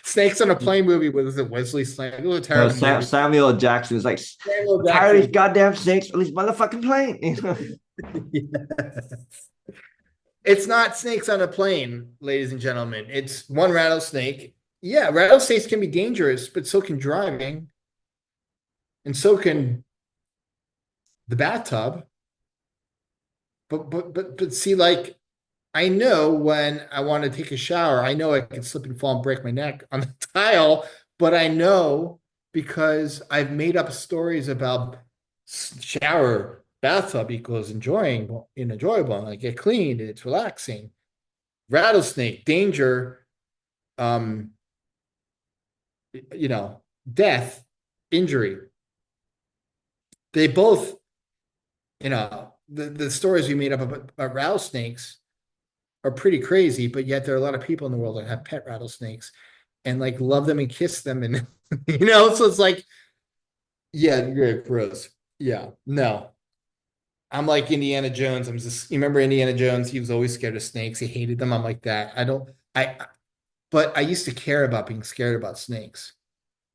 Snakes on a Plane movie, was it Wesley Snipes? It was a No, terrible movie. Samuel Jackson was like, Samuel I'm tired of these Jackson. goddamn snakes on this motherfucking plane. It's not snakes on a plane, ladies and gentlemen. It's one rattlesnake. Yeah, rattlesnakes can be dangerous, but so can driving, and so can the bathtub. But see, like, I know when I want to take a shower, I know I can slip and fall and break my neck on the tile, but I know because I've made up stories about shower bathtub equals enjoyable, and I get clean and it's relaxing. Rattlesnake, danger, um, death, injury. They both, the stories we made up about rattlesnakes are pretty crazy, but yet there are a lot of people in the world that have pet rattlesnakes and like love them and kiss them. And, so it's like, yeah, you're gross. Yeah, no. I'm like Indiana Jones. You remember Indiana Jones? He was always scared of snakes. He hated them. I'm like that. But I used to care about being scared about snakes.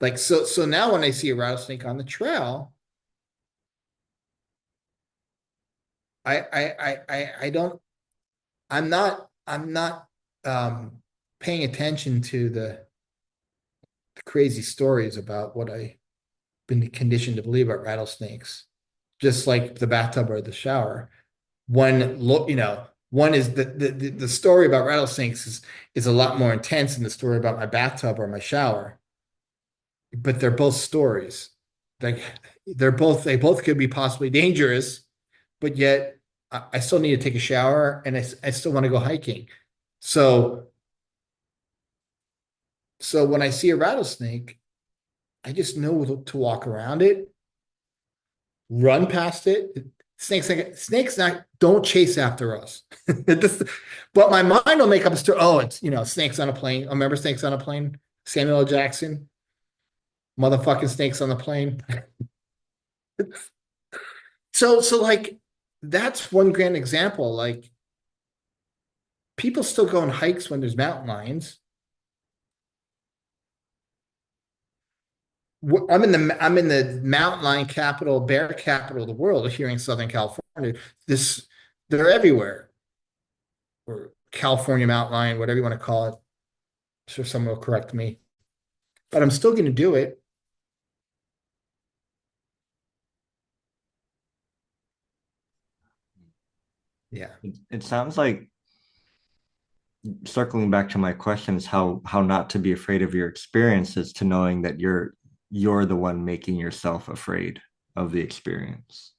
Like, so now when I see a rattlesnake on the trail, I don't, I'm not paying attention to the crazy stories about what I've been conditioned to believe about rattlesnakes, just like the bathtub or the shower. One is the story about rattlesnakes is a lot more intense than the story about my bathtub or my shower. But they're both stories. Like they both could be possibly dangerous, but yet I still need to take a shower and I still want to go hiking. So so when I see a rattlesnake, I just know to walk around it, run past it. Snakes not don't chase after us. But my mind will make up a story. Oh, it's snakes on a plane. I remember Snakes on a Plane. Samuel L. Jackson, motherfucking snakes on the plane. So like that's one grand example. Like people still go on hikes when there's mountain lions. I'm in the mountain lion capital, bear capital of the world here in Southern California. This They're everywhere. Or California mountain lion, whatever you want to call it. I'm sure someone will correct me. But I'm still going to do it. Yeah. It sounds like, circling back to my question, is how not to be afraid of your experiences, to knowing that you're the one making yourself afraid of the experience.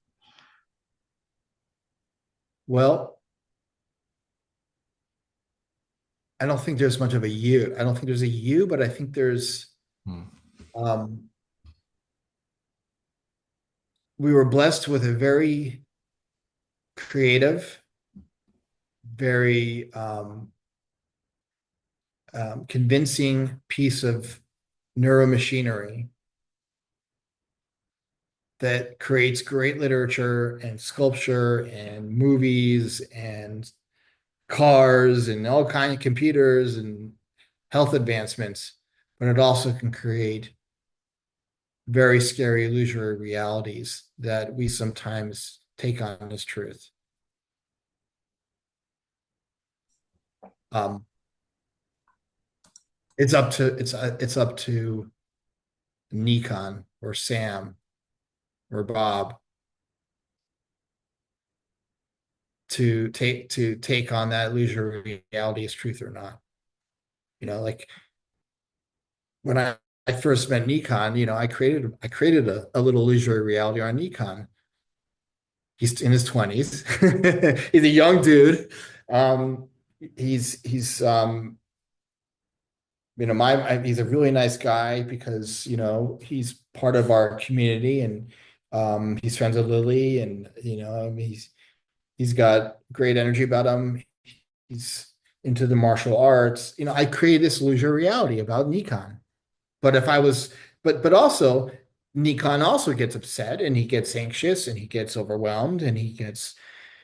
Well, I don't think there's much of a you. I don't think there's a you, but I think there's Hmm. um we were blessed with a very creative, very convincing piece of neuromachinery that creates great literature and sculpture and movies and cars and all kinds of computers and health advancements, but it also can create very scary illusory realities that we sometimes take on as truth. Um, it's up to Nikon or Sam or Bob to take on that illusory reality as truth or not. Like when I first met Nikon, I created a little illusory reality on Nikon. He's in his 20s. He's a young dude. Um, he's he's a really nice guy because he's part of our community and he's friends with Lily and he's got great energy about him. He's into the martial arts. I created this illusory reality about Nikon. But if I was, but also Nikon also gets upset and he gets anxious and he gets overwhelmed and he gets,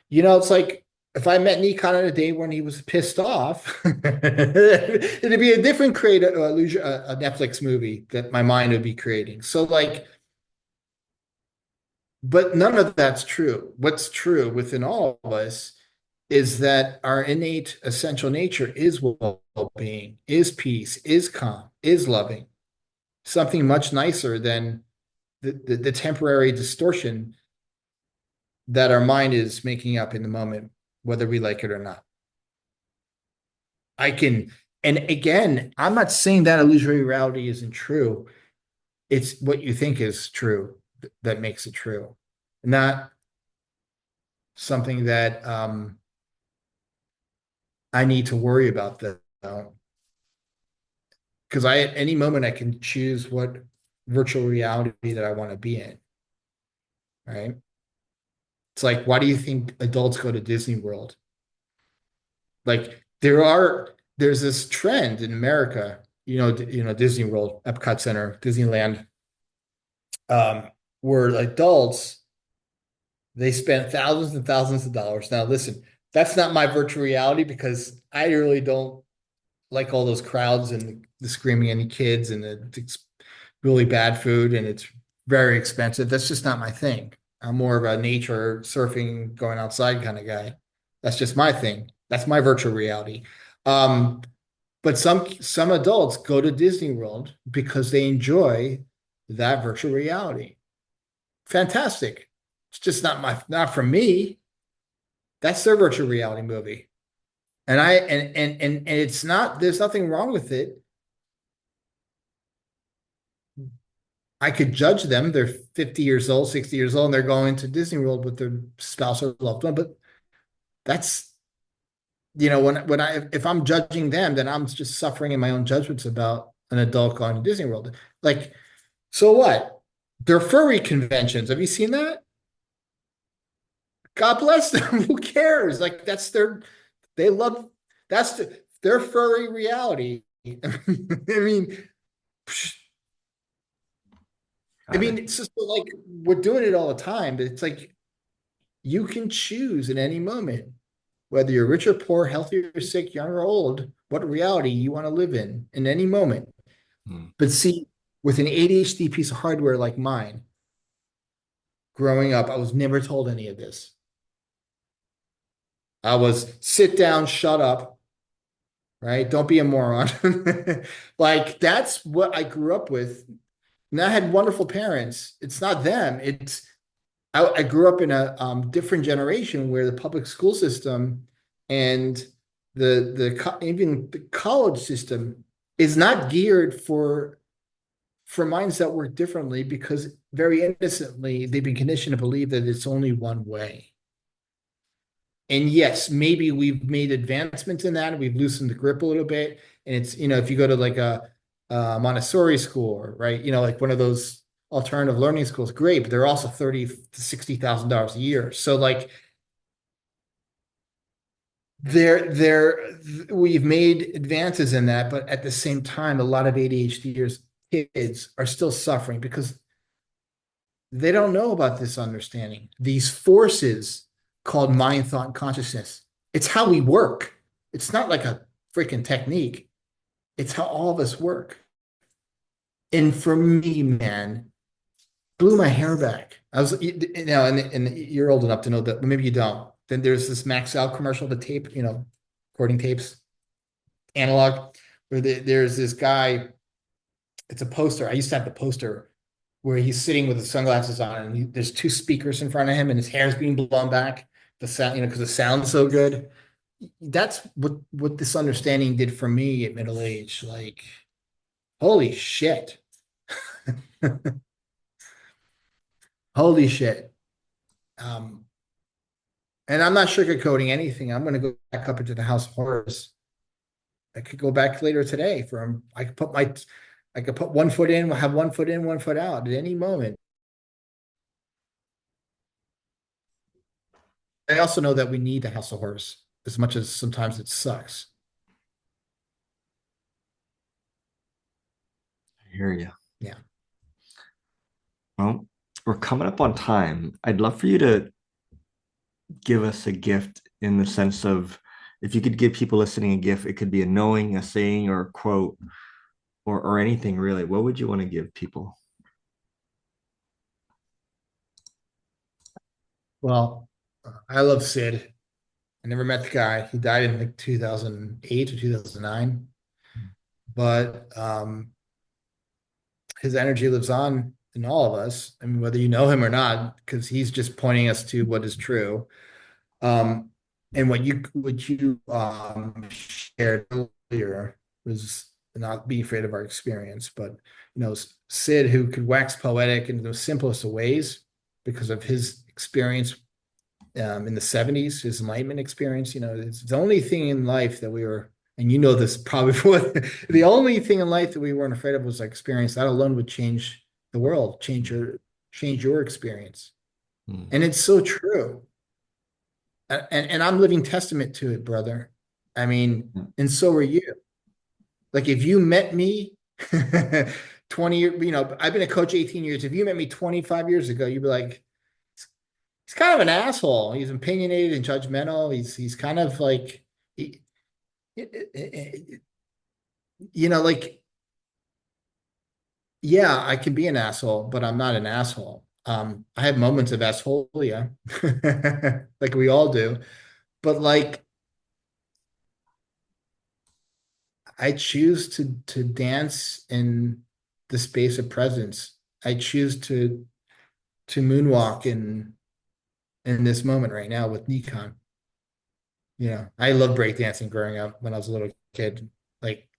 it's like if I met Nikon on a day when he was pissed off, it'd be a different creative illusion, a Netflix movie that my mind would be creating. So like, but none of that's true. What's true within all of us is that our innate essential nature is well-being, is peace, is calm, is loving, something much nicer than the temporary distortion that our mind is making up in the moment, whether we like it or not. I can, and again, I'm not saying that illusory reality isn't true. It's what you think is true that makes it true, not something that I need to worry about that. Because at any moment I can choose what virtual reality that I want to be in, right? It's like, why do you think adults go to Disney World? Like there's this trend in America, Disney World, Epcot Center, Disneyland, where adults they spend thousands and thousands of dollars. Now, listen, that's not my virtual reality because I really don't like all those crowds and the screaming and the kids and it's really bad food and it's very expensive. That's just not my thing. I'm more of a nature surfing, going outside kind of guy. That's just my thing. That's my virtual reality. Um, but some adults go to Disney World because they enjoy that virtual reality. Fantastic. It's just not for me. That's their virtual reality movie. And it's not, there's nothing wrong with it. I could judge them. They're 50 years old, 60 years old, and they're going to Disney World with their spouse or loved one. But that's, if I'm judging them, then I'm just suffering in my own judgments about an adult going to Disney World. Like, so what? They're furry conventions. Have you seen that? God bless them. Who cares? Like, they love, their furry reality. I mean, Got it. it's just like we're doing it all the time, but it's like you can choose in any moment, whether you're rich or poor, healthy or sick, young or old, what reality you want to live in any moment. Hmm. But see, with an ADHD piece of hardware like mine, growing up, I was never told any of this. I was sit down, shut up, right? Don't be a moron. Like that's what I grew up with. And I had wonderful parents. It's not them. I grew up in a different generation where the public school system and even the college system is not geared for minds that work differently because very innocently they've been conditioned to believe that it's only one way. And yes, maybe we've made advancements in that. We've loosened the grip a little bit. And it's, if you go to like a Montessori school, right? Like one of those alternative learning schools, great, but they're also 30 to $60,000 a year. So like we've made advances in that, but at the same time, a lot of ADHD kids are still suffering because they don't know about this understanding. These forces called mind, thought, and consciousness. It's how we work. It's not like a freaking technique. It's how all of us work. And for me, man, blew my hair back. I was, and you're old enough to know that, but maybe you don't. Then there's this Max Out commercial, the tape, recording tapes, analog, where there's this guy. It's a poster. I used to have the poster where he's sitting with his sunglasses on, and there's two speakers in front of him, and his hair's being blown back. The sound, because the sound's so good. That's what this understanding did for me at middle age. Like, holy shit. Holy shit. Um, and I'm not sugarcoating anything. I'm going to go back up into the House of Horrors. I could go back later today I could put 1 foot in, have 1 foot in, 1 foot out at any moment. I also know that we need the House of Horrors as much as sometimes it sucks. I hear you. Yeah. Well, we're coming up on time. I'd love for you to give us a gift in the sense of if you could give people listening a gift, it could be a knowing, a saying, or a quote, or anything really. What would you want to give people? Well, I love Sid. I never met the guy. He died in like 2008 or 2009. But his energy lives on in all of us. I mean, whether you know him or not, because he's just pointing us to what is true. Um, and what you shared earlier was not being afraid of our experience, but Sid, who could wax poetic in the simplest of ways because of his experience in the 70s, his enlightenment experience. It's the only thing in life that we were, and you know this probably before, the only thing in life that we weren't afraid of was like experience. That alone would change the world, change your experience. Hmm. And it's so true. And I'm living testament to it, brother. I mean, and so are you. Like if you met me 20 years, I've been a coach 18 years. If you met me 25 years ago, you'd be like, he's kind of an asshole. He's opinionated and judgmental. He's kind of like, he, like, yeah, I can be an asshole, but I'm not an asshole. I have moments of assholia, like we all do. But like, I choose to dance in the space of presence. I choose to moonwalk in this moment right now with Nikon. I love breakdancing growing up when I was a little kid. Like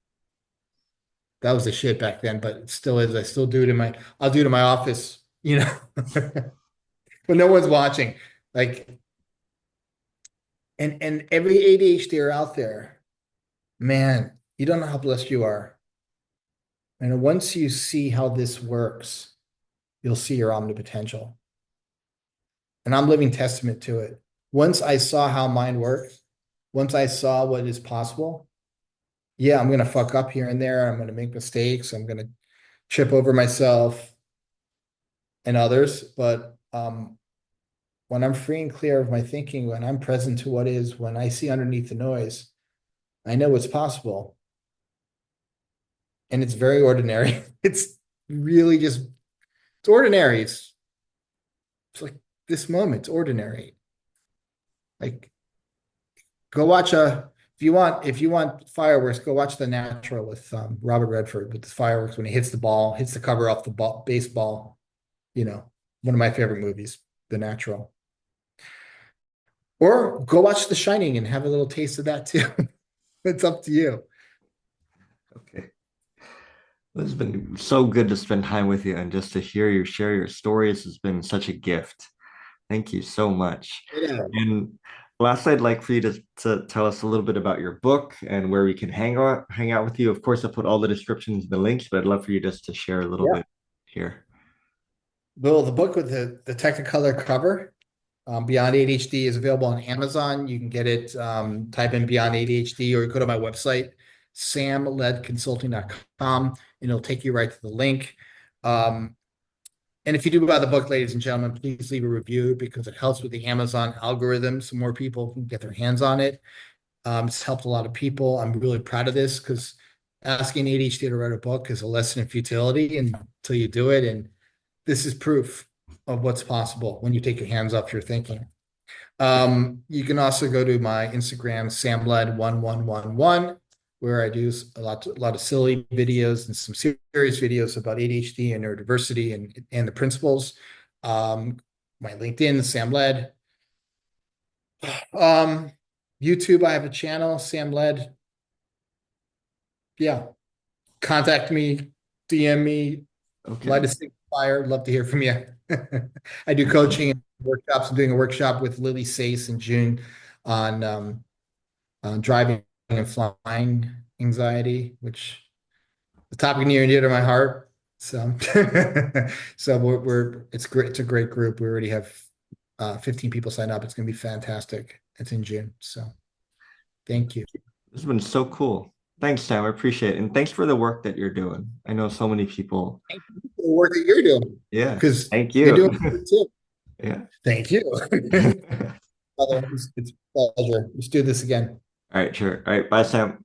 that was the shit back then, but it still is. I still do it I'll do it in my office, when no one's watching. Like, and every ADHD out there, man, you don't know how blessed you are. And once you see how this works, you'll see your omnipotential. And I'm living testament to it. Once I saw how mine works, once I saw what is possible, yeah, I'm gonna fuck up here and there. I'm gonna make mistakes. I'm gonna trip over myself and others. But when I'm free and clear of my thinking, when I'm present to what is, when I see underneath the noise, I know it's possible. And it's very ordinary. It's really just, it's ordinary. It's like this moment, it's ordinary. Like go watch if you want fireworks, go watch The Natural with Robert Redford with the fireworks when he hits the ball, hits the cover off the baseball. One of my favorite movies, The Natural. Or go watch The Shining and have a little taste of that too. It's up to you. Okay. It's been so good to spend time with you and just to hear you share your stories has been such a gift. Thank you so much. Yeah. And last, I'd like for you to tell us a little bit about your book and where we can hang out with you. Of course, I'll put all the descriptions in the links, but I'd love for you just to share a little Yeah. bit here. Well, the book with the Technicolor cover, Beyond ADHD, is available on Amazon. You can get it, type in Beyond ADHD, or go to my website, samledconsulting.com, and it'll take you right to the link. Um, and if you do buy the book, ladies and gentlemen, please leave a review because it helps with the Amazon algorithm so more people can get their hands on it. It's helped a lot of people. I'm really proud of this because asking ADHD to write a book is a lesson in futility until you do it. And this is proof of what's possible when you take your hands off your thinking. You can also go to my Instagram, samled1111, where I do a lot of silly videos and some serious videos about ADHD and neurodiversity and the principles. My LinkedIn, samled. Um, YouTube, I have a channel, samled. Yeah, contact me, DM me, light Okay. a stick fire. Love to hear from you. I do coaching and workshops. I'm doing a workshop with Lily Sace in June on driving and flying anxiety, which is a topic near and dear to my heart. So, so it's great. It's a great group. We already have 15 people signed up. It's going to be fantastic. It's in June. So, thank you. This has been so cool. Thanks, Sam. I appreciate it. And thanks for the work that you're doing. I know so many people. the work that you're doing Yeah. because Thank you're you. doing it too. Yeah. Thank you. All Brother, it's a pleasure. Let's do this again. right, sure. All right, bye, Sam.